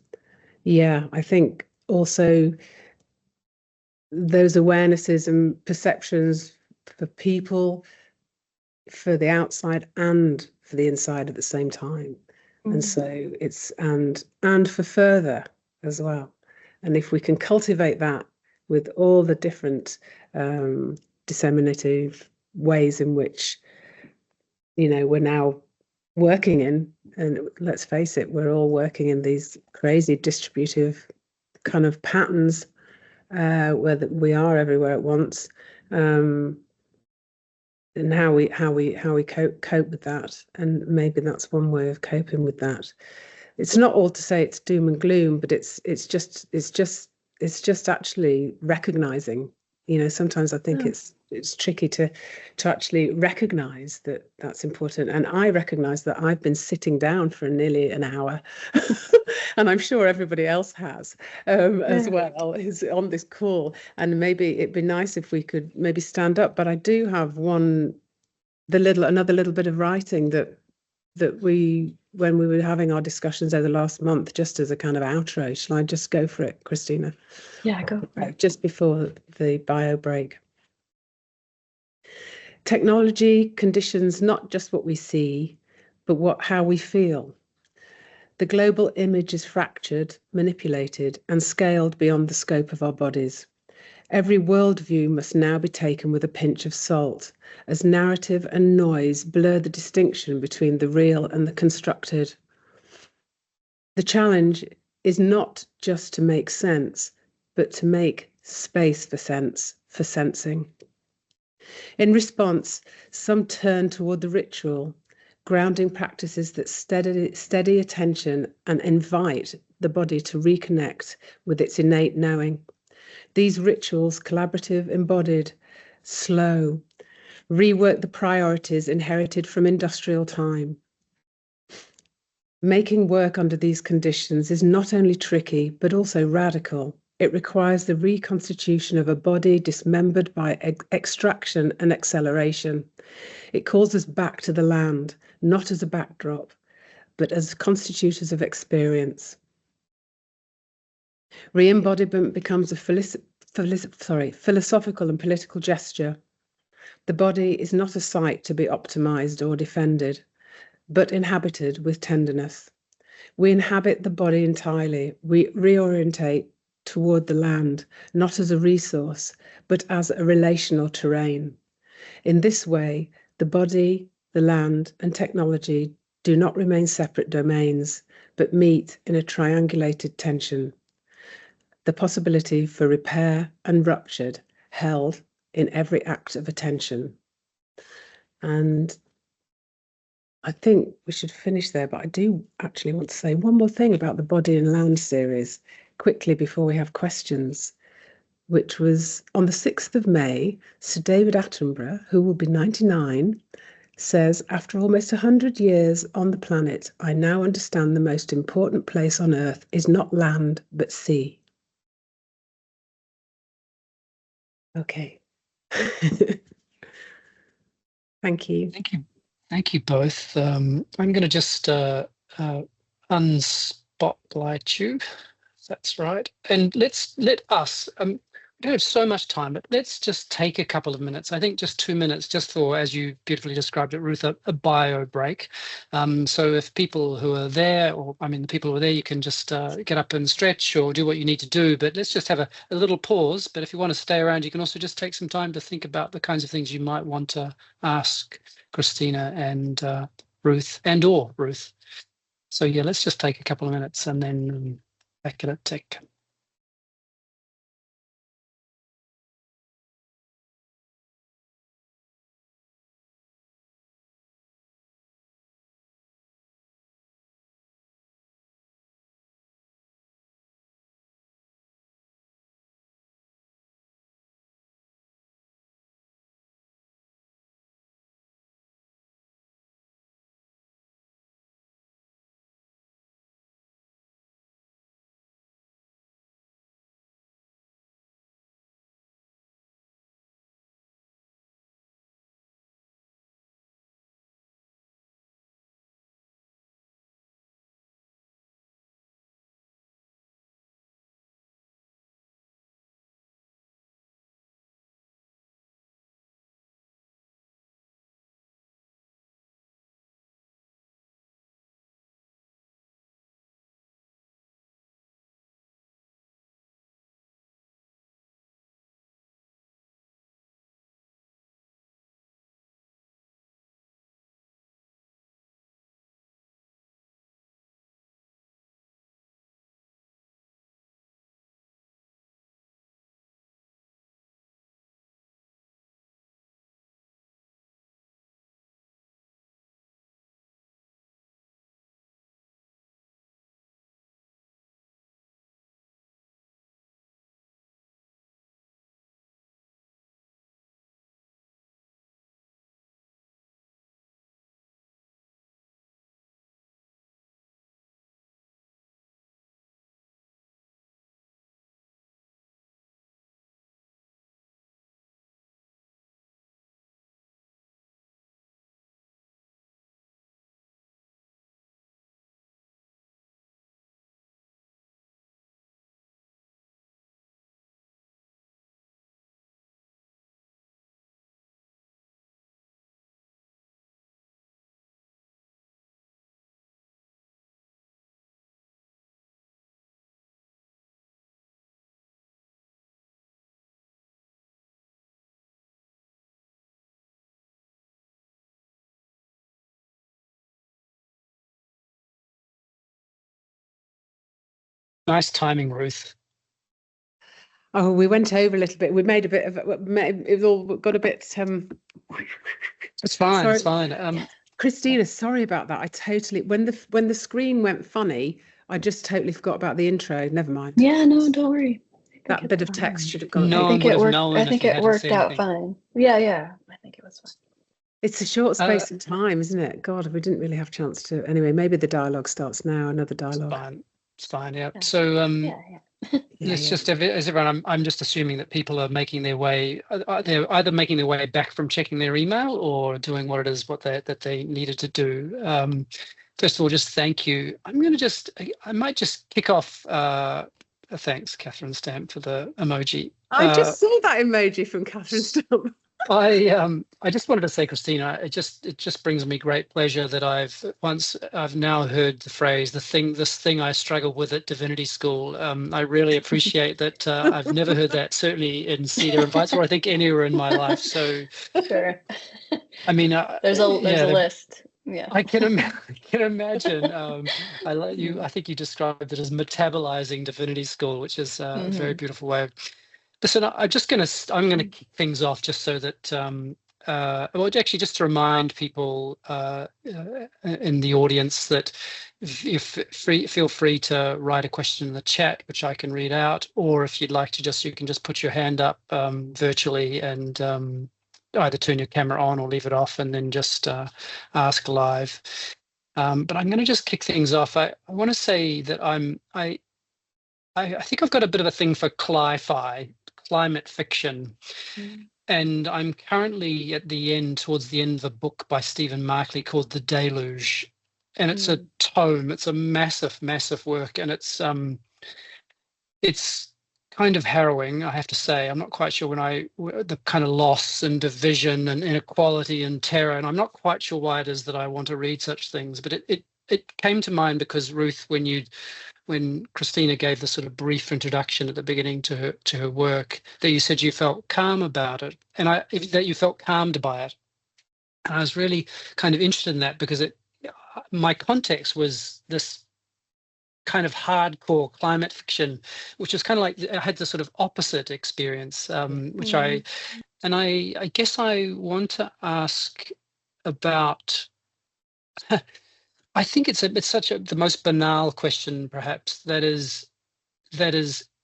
B: yeah, I think also those awarenesses and perceptions for people, for the outside and for the inside at the same time. And so it's and for further as well. And if we can cultivate that with all the different disseminative ways in which, you know, we're now working in, and let's face it, we're all working in these crazy distributive kind of patterns where we are everywhere at once. And how we cope with that, and maybe that's one way of coping with that. It's not all to say it's doom and gloom, but it's just actually recognizing. You know, sometimes I think it's tricky to actually recognize that that's important. And I recognize that I've been sitting down for nearly an hour, and I'm sure everybody else has as well, is on this call. And maybe it'd be nice if we could maybe stand up. But I do have another little bit of writing that we, when we were having our discussions over the last month, just as a kind of outro. Shall I just go for it, Christina?
C: Yeah, go for it.
B: Just before the bio break. Technology conditions not just what we see, but how we feel. The global image is fractured, manipulated, and scaled beyond the scope of our bodies. Every worldview must now be taken with a pinch of salt, as narrative and noise blur the distinction between the real and the constructed. The challenge is not just to make sense, but to make space for sensing. In response, some turn toward the ritual, grounding practices that steady attention and invite the body to reconnect with its innate knowing. These rituals, collaborative, embodied, slow, rework the priorities inherited from industrial time. Making work under these conditions is not only tricky, but also radical. It requires the reconstitution of a body dismembered by extraction and acceleration. It calls us back to the land, not as a backdrop, but as constitutors of experience. Re-embodiment becomes a philosophical and political gesture. The body is not a site to be optimized or defended. but inhabited with tenderness. We inhabit the body entirely. We reorientate toward the land, not as a resource, but as a relational terrain. In this way, the body, the land, and technology do not remain separate domains, but meet in a triangulated tension. The possibility for repair and rupture held in every act of attention. And I think we should finish there, but I do actually want to say one more thing about the Body and Land series quickly before we have questions, which was on the 6th of May, Sir David Attenborough, who will be 99, says, after almost 100 years on the planet, I now understand the most important place on Earth is not land, but sea. Okay. Thank you.
A: Thank you. Thank you both. I'm going to just unspotlight you, if that's right. And let us, we don't have so much time, but let's just take a couple of minutes. I think just 2 minutes, just for, as you beautifully described it, Ruth, a bio break. So if people who are there, or I mean, the people who are there, you can just get up and stretch or do what you need to do. But let's just have a little pause. But if you want to stay around, you can also just take some time to think about the kinds of things you might want to ask Christina and Ruth or Ruth. So yeah, let's just take a couple of minutes and then back at it tick. Nice timing, Ruth.
B: Oh, we went over a little bit. We made a bit of it. All got a bit.
A: It's fine.
B: Sorry.
A: It's fine.
B: Christina, sorry about that. I totally when the screen went funny, I just totally forgot about the intro. Never mind.
C: Yeah, no, don't worry.
B: That bit of text should have gone.
A: No,
C: I think it worked out fine. Yeah. I think it was fine.
B: It's a short space of time, isn't it? God, we didn't really have a chance to. Anyway, maybe the dialogue starts now. Another dialogue.
A: It's fine. Yeah. So let's just as everyone. I'm just assuming that people are making their way. They're either making their way back from checking their email or doing what it is that they needed to do. First of all, just thank you. I might just kick off. Thanks, Catherine Stamp, for the emoji.
B: I just saw that emoji from Catherine Stamp.
A: I just wanted to say, Christina, it just brings me great pleasure that I've now heard the phrase, this thing I struggled with at divinity school. I really appreciate that. I've never heard that, certainly in C-DaRE invites, or I think anywhere in my life. So
C: Sure.
A: I mean,
C: There's a list. Yeah.
A: I can imagine. I like you. I think you described it as metabolizing divinity school, which is a very beautiful way. Listen, I'm gonna kick things off just so that well, actually, just to remind people in the audience that feel free to write a question in the chat, which I can read out, or if you'd like to you can just put your hand up virtually and either turn your camera on or leave it off, and then just ask live. But I'm going to just kick things off. I want to say that I think I've got a bit of a thing for cli-fi, climate fiction. And I'm currently towards the end of a book by Stephen Markley called The Deluge. And it's a tome, it's a massive, massive work. And it's kind of harrowing, I have to say. I'm not quite sure the kind of loss and division and inequality and terror. And I'm not quite sure why it is that I want to read such things. But it came to mind because, Ruth, when Christina gave the sort of brief introduction at the beginning to her work, that you said you felt calm about it, and that you felt calmed by it. And I was really kind of interested in that because my context was this kind of hardcore climate fiction, which was kind of like I had the sort of opposite experience, which I guess I want to ask about. I think it's the most banal question, perhaps, that is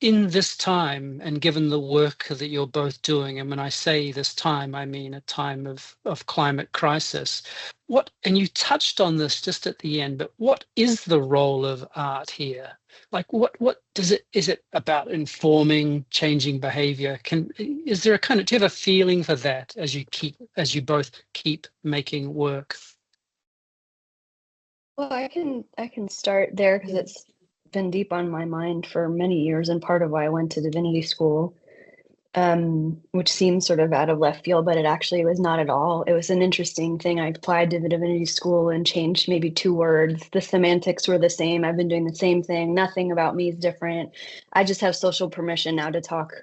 A: in this time, and given the work that you're both doing, and when I say this time, I mean a time of climate crisis. And you touched on this just at the end, but what is the role of art here? Like, is it about informing, changing behavior? Do you have a feeling for that as you both keep making work?
C: Well, I can start there because it's been deep on my mind for many years, and part of why I went to divinity school, which seems sort of out of left field, but it actually was not at all. It was an interesting thing. I applied to the divinity school and changed maybe 2 words. The semantics were the same. I've been doing the same thing. Nothing about me is different. I just have social permission now to talk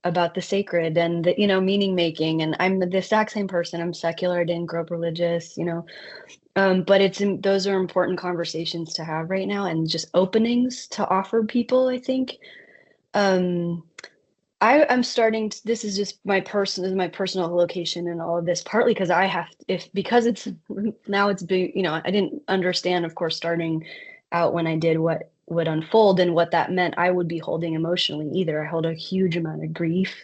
C: about the sacred and the, meaning making. And I'm the exact same person. I'm secular. I didn't grow up religious, but those are important conversations to have right now, and just openings to offer people, I think. I'm starting to, this is just my personal location in all of this, partly because because it's now it's big, I didn't understand, of course, starting out when I did what would unfold and what that meant I would be holding emotionally either. I held a huge amount of grief,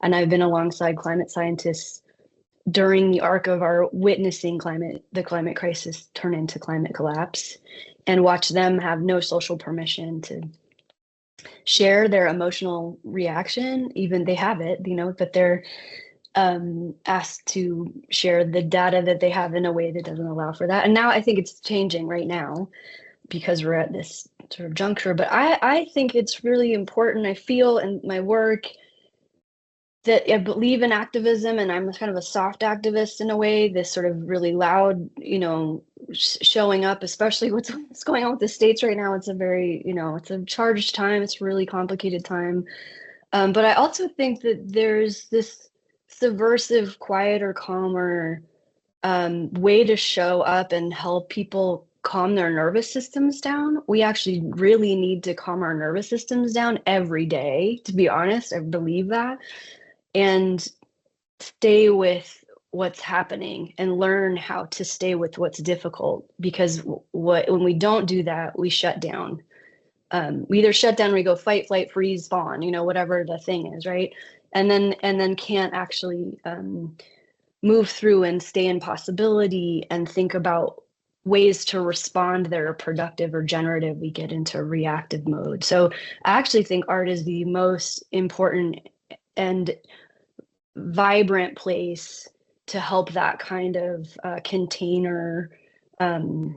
C: and I've been alongside climate scientists during the arc of our witnessing the climate crisis turn into climate collapse, and watch them have no social permission to share their emotional reaction. Even they have it, but they're asked to share the data that they have in a way that doesn't allow for that. And now I think it's changing right now because we're at this sort of juncture. But I think it's really important. I feel in my work that I believe in activism, and I'm kind of a soft activist in a way, this sort of really loud, showing up, especially what's going on with the states right now. It's a very, it's a charged time. It's a really complicated time. But I also think that there's this subversive, quieter, calmer way to show up and help people calm their nervous systems down. We actually really need to calm our nervous systems down every day, to be honest. I believe that. And stay with what's happening and learn how to stay with what's difficult, because when we don't do that, we shut down. We either shut down or we go fight, flight, freeze, fawn, whatever the thing is, right? And then can't actually move through and stay in possibility and think about ways to respond that are productive or generative. We get into reactive mode. So I actually think art is the most important and vibrant place to help that kind of container, I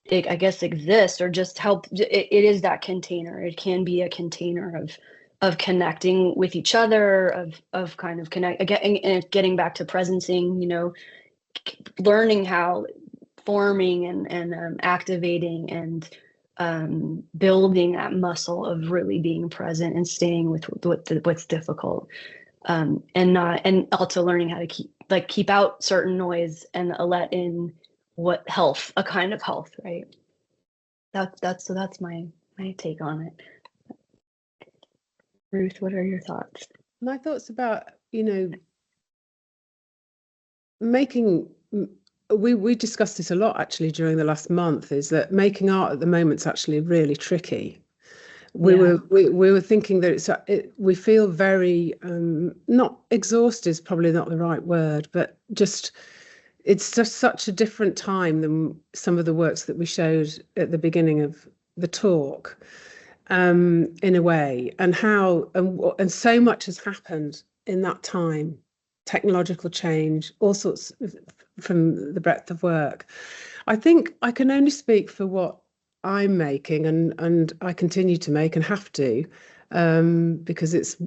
C: guess, exist, or just help. It is that container. It can be a container connecting with each other, of kind of getting back to presencing, you know, learning how forming and activating and building that muscle of really being present and staying with what's difficult, and also learning how to keep out certain noise and let in a kind of health, right? That's my take on it. Ruth, what are your thoughts?
B: My thoughts about, you know, making, we discussed this a lot actually during the last month, is that making art at the moment is actually really tricky. We were thinking that we feel very not exhausted is probably not the right word, but just it's just such a different time than some of the works that we showed at the beginning of the talk, in a way, and how and so much has happened in that time, technological change, all sorts from the breadth of work. I think I can only speak for what I'm making, and I continue to make and have to, because it's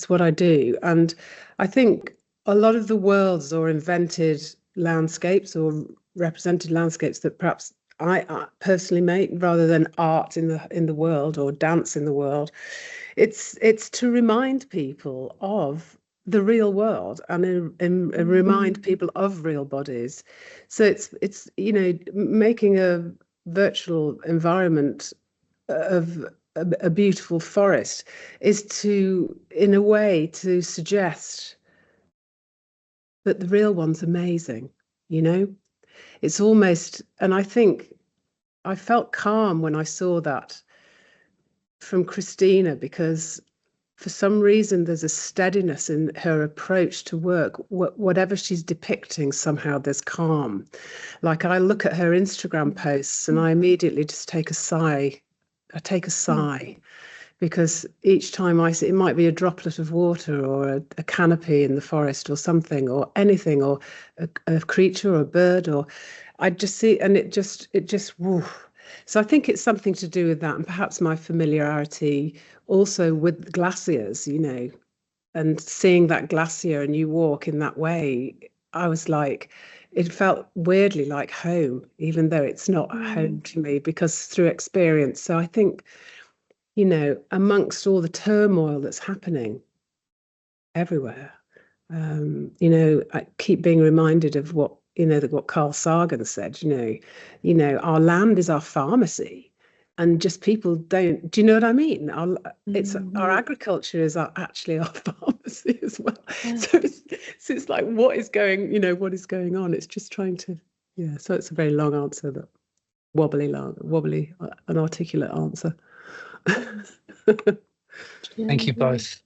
B: what I do. And I think a lot of the worlds or invented landscapes or represented landscapes that perhaps I personally make, rather than art in the world or dance in the world, it's to remind people of the real world and remind people of real bodies. So it's you know, making a virtual environment of a beautiful forest is to, in a way, to suggest that the real one's amazing, you know. It's almost, and I think I felt calm when I saw that from Christina, because for some reason there's a steadiness in her approach to work. Whatever she's depicting, somehow there's calm. Like, I look at her Instagram posts and I immediately just take a sigh. I take a sigh, because each time I see, it might be a droplet of water or a canopy in the forest or something, or anything, or a creature or a bird, or I just see, and it just woo. So I think it's something to do with that, and perhaps my familiarity also with glaciers, you know, and seeing that glacier and you walk in that way. I was like, it felt weirdly like home, even though it's not home to me, because through experience. So I think, you know, amongst all the turmoil that's happening everywhere, you know, I keep being reminded of what, you know, what Carl Sagan said, you know, our land is our pharmacy, and just people don't, do you know what I mean? Our agriculture is actually our pharmacy as well. Yeah. So it's like, what is going on? It's just trying to, yeah. So it's a very long answer, but wobbly, inarticulate answer.
A: Thank you both.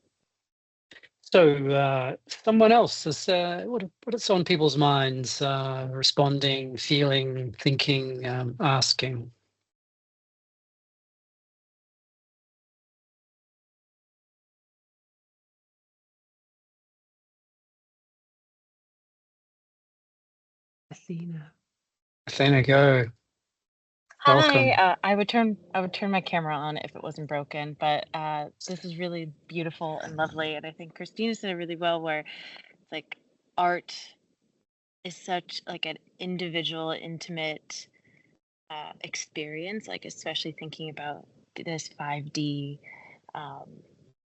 A: So someone else is, what's on people's minds, responding, feeling, thinking, asking? Athena, go.
D: Hi, I would turn my camera on if it wasn't broken, but this is really beautiful and lovely, and I think Christina said it really well, where it's like art is such like an individual, intimate experience, like especially thinking about this 5D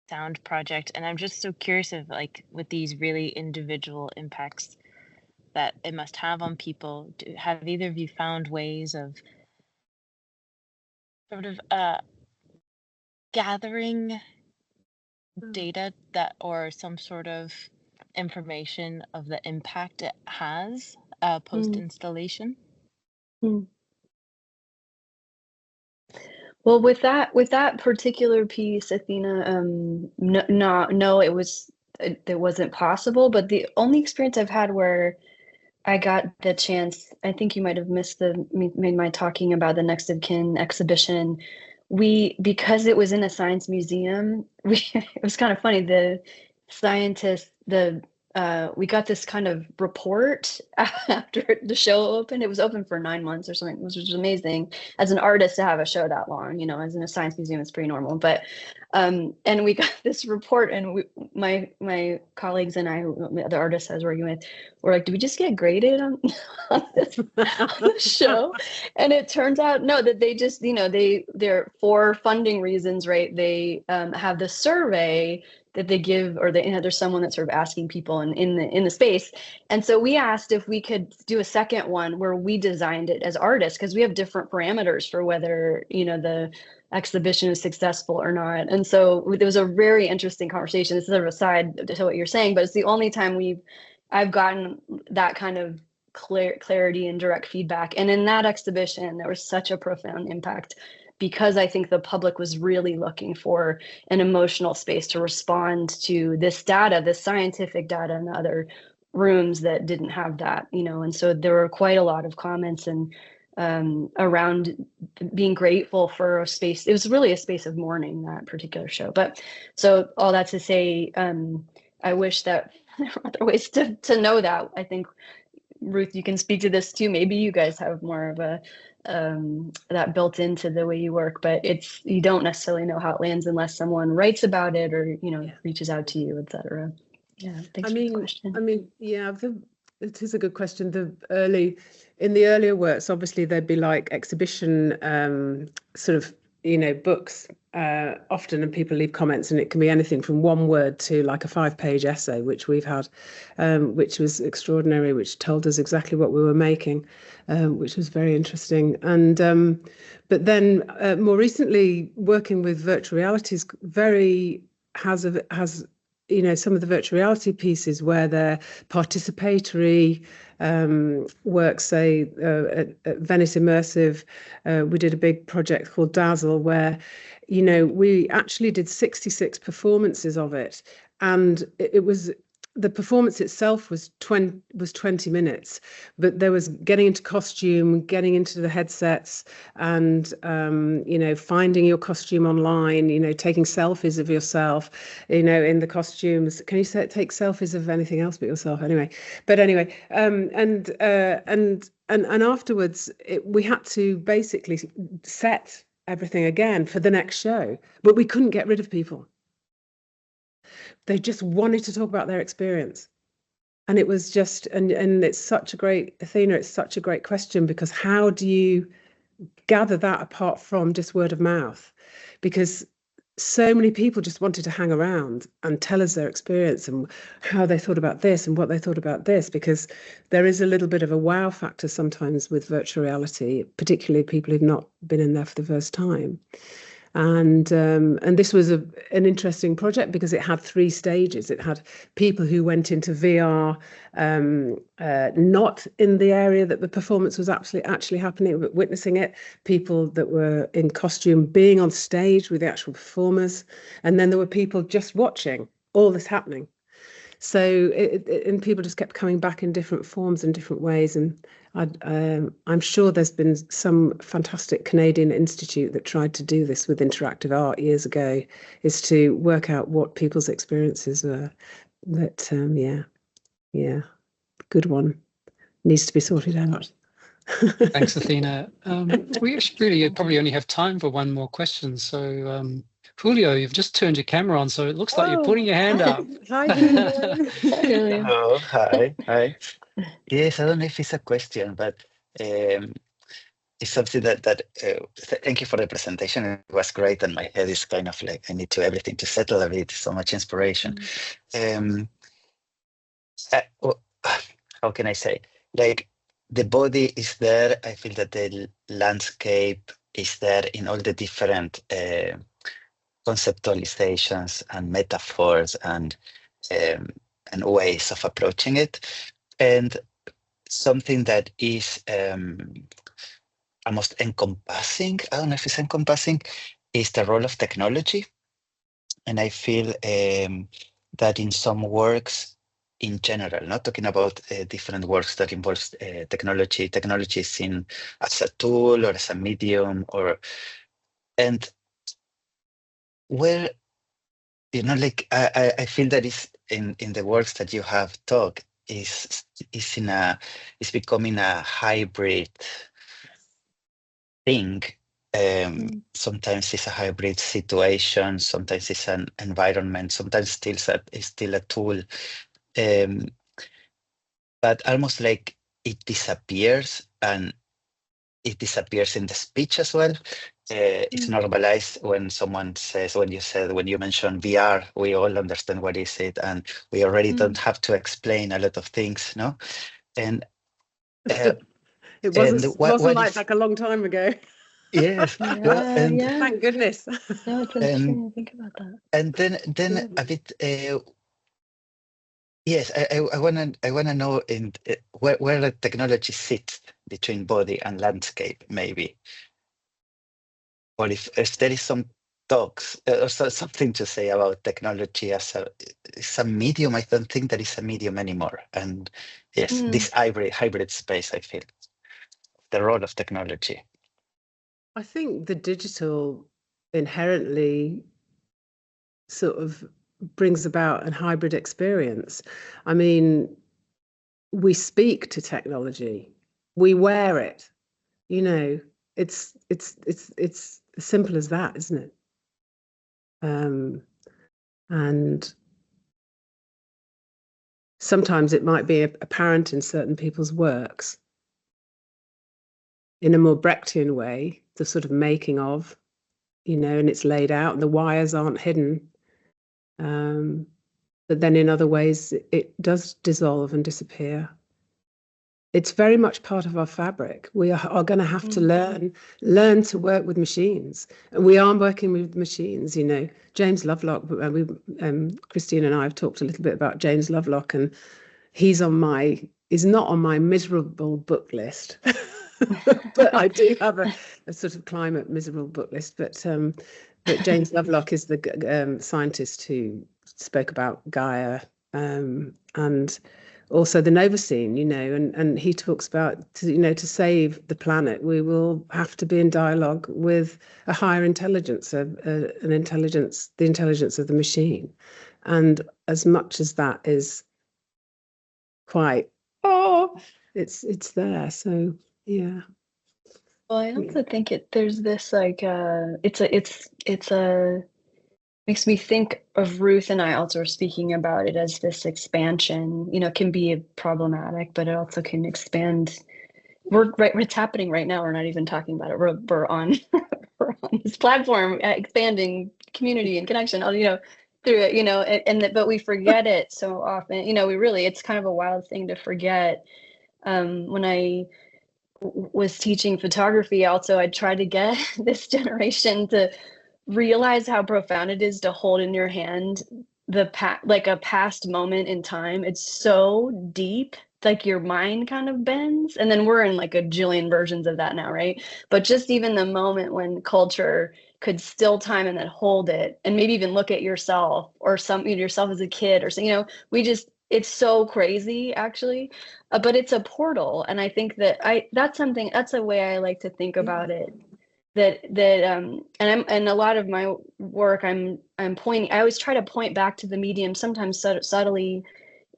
D: sound project, and I'm just so curious of, like, with these really individual impacts that it must have on people, have either of you found ways of sort of gathering data that, or some sort of information of the impact it has post installation?
C: Well, with that particular piece, Athena, no, it wasn't possible. But the only experience I've had where I got the chance, I think you might have missed my talking about the Next of Kin exhibition. Because it was in a science museum, it was kind of funny. The scientists, the we got this kind of report after the show opened. It was open for 9 months or something, which was amazing. As an artist to have a show that long, as in a science museum, it's pretty normal. But and we got this report, and my colleagues and I, the artists I was working with, were like, "Do we just get graded on this on the show?" And it turns out no, that they just they're for funding reasons, right? They have this survey that they give, or there's someone that's sort of asking people in the space. And so we asked if we could do a second one where we designed it as artists, because we have different parameters for whether the exhibition is successful or not. And so there was a very interesting conversation. This is sort of a side to what you're saying, but it's the only time I've gotten that kind of clarity and direct feedback. And in that exhibition, there was such a profound impact, because I think the public was really looking for an emotional space to respond to this data, this scientific data, in other rooms that didn't have that, and so there were quite a lot of comments and around being grateful for a space. It was really a space of mourning, that particular show. But so all that to say, I wish that there were other ways to know that. I think, Ruth, you can speak to this too. Maybe you guys have more of a that built into the way you work, but you don't necessarily know how it lands unless someone writes about it or reaches out to you, etc. Yeah, thanks for the question.
B: Yeah, it is a good question. In the earlier works, obviously there'd be like exhibition sort of books often, and people leave comments, and it can be anything from one word to like a 5-page essay, which we've had, which was extraordinary, which told us exactly what we were making, which was very interesting. And but then more recently, working with virtual reality has some of the virtual reality pieces where they're participatory works, say at Venice Immersive, we did a big project called Dazzle, where we actually did 66 performances of it, and the performance itself was 20 minutes, but there was getting into costume, getting into the headsets, and finding your costume online, taking selfies of yourself, in the costumes. Can you take selfies of anything else but yourself? Anyway, and afterwards we had to basically set everything again for the next show, but we couldn't get rid of people. They just wanted to talk about their experience. And it was just, and it's such a great, Athena, it's such a great question, because how do you gather that apart from just word of mouth? Because so many people just wanted to hang around and tell us their experience and how they thought about this and what they thought about this, because there is a little bit of a wow factor sometimes with virtual reality, particularly people who've not been in there for the first time. And this was an interesting project because it had 3 stages. It had people who went into VR, not in the area that the performance was actually happening, but witnessing it, people that were in costume being on stage with the actual performers, and then there were people just watching all this happening. So and people just kept coming back in different forms and different ways. And I'm sure there's been some fantastic Canadian institute that tried to do this with interactive art years ago, is to work out what people's experiences were. But yeah, good one. Needs to be sorted out.
A: Thanks, Athena. We really probably only have time for one more question. So Julio, you've just turned your camera on, so it looks like you're putting your hand up.
B: Hi, Julio.
E: Hello, hi. Yes, I don't know if it's a question, but it's something that thank you for the presentation. It was great, and my head is kind of like, I need everything to settle a bit. So much inspiration. How can I say? Like, the body is there. I feel that the landscape is there in all the different conceptualizations and metaphors and ways of approaching it. And something that is almost encompassing, I don't know if it's encompassing, is the role of technology. And I feel that in some works in general, not talking about different works that involves technology is seen as a tool or as a medium, and where you know, like I feel that is in the works that you have talked is becoming a hybrid thing. Sometimes it's a hybrid situation, sometimes it's an environment, sometimes it's still a tool. But almost like it disappears, and it disappears in the speech as well. It's normalized when someone says, when you mention VR, we all understand what is it, and we already don't have to explain a lot of things, no? And
B: it wasn't
E: what
B: like
E: is,
B: that a long time ago.
E: yes, well, and
B: Thank goodness.
C: No, it's interesting to think about that.
E: And then a bit. Yes, I wanna know where the technology sits between body and landscape, maybe, or if there is some talks or something to say about technology as a medium. I don't think there is a medium anymore, and yes, this hybrid space, I feel, the role of technology.
B: I think the digital inherently sort of brings about a hybrid experience. I mean, we speak to technology, we wear it, you know, it's as simple as that, isn't it? And sometimes it might be apparent in certain people's works in a more Brechtian way, the sort of making of, you know, and it's laid out and the wires aren't hidden. But then in other ways, it does dissolve and disappear. It's very much part of our fabric. We are going to have to learn to work with machines. And we are working with machines, you know. James Lovelock, Christina and I have talked a little bit about James Lovelock, and he's not on my miserable book list. But I do have a sort of climate miserable book list. But James Lovelock is the scientist who spoke about Gaia and also the Novacene, you know, and he talks about, to save the planet, we will have to be in dialogue with a higher intelligence, the intelligence of the machine. And as much as that is quite, it's there. So, yeah.
C: Well, I also think there's this like makes me think of Ruth and I also speaking about it as this expansion, you know, can be problematic, but it also can expand. It's happening right now. We're not even talking about it. We're on we're on this platform, expanding community and connection, you know, through it, you know, but we forget it so often, you know, it's kind of a wild thing to forget. When I was teaching photography, also, I tried to get this generation to realize how profound it is to hold in your hand like a past moment in time. It's so deep, like your mind kind of bends, and then we're in like a jillion versions of that now, right? But just even the moment when culture could still time and then hold it, and maybe even look at yourself or yourself as a kid or something, you know, it's so crazy actually, but it's a portal. And I think that's a way I like to think about it. And a lot of my work, I always try to point back to the medium, sometimes subtly,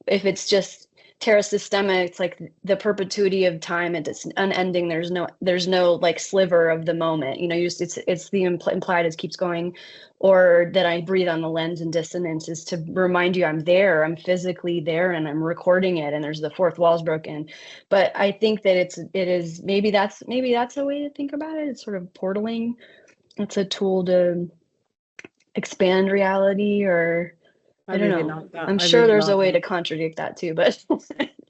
C: if it's just terra systema, it's like the perpetuity of time, and it's unending. There's no like sliver of the moment, you know, it's the implied as keeps going, or that I breathe on the lens and dissonance is to remind you I'm there, I'm physically there, and I'm recording it, and there's the fourth wall's broken. But I think that it is maybe that's a way to think about it. It's sort of portaling. It's a tool to expand reality, or I don't know. Like that. I'm sure there's a way to contradict that too, but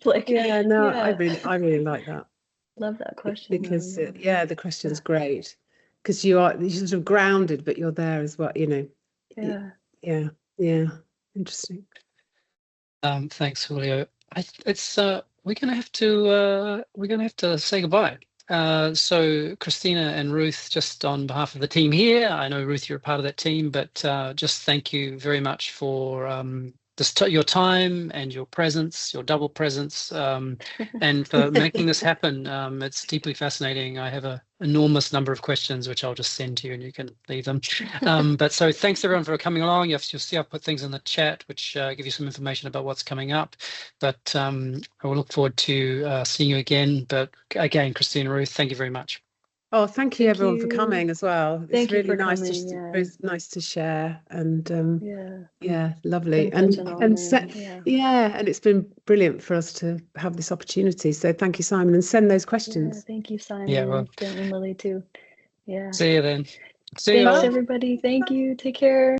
C: like,
B: I really like that.
C: Love that question.
B: Because the question's great, because you're sort of grounded, but you're there as well, you know. Yeah. Interesting.
A: Thanks, Julio. We're gonna have to say goodbye. So Christina and Ruth, just on behalf of the team here, I know Ruth, you're a part of that team, but just thank you very much for your time and your presence, your double presence, and for making this happen. It's deeply fascinating. I have an enormous number of questions, which I'll just send to you and you can leave them. But so thanks everyone for coming along. You'll see I've put things in the chat, which give you some information about what's coming up. But I will look forward to seeing you again. But again, Christina, Ruth, thank you very much.
B: Oh, thank you everyone for coming as well. It's really nice nice to share, and yeah, lovely, and it's been brilliant for us to have this opportunity. So thank you, Simon, and send those questions.
C: Yeah, thank you, Simon.
A: Yeah, well,
C: and Lily too. Yeah.
A: See you then.
C: Thanks, everybody. Thank you. Take care.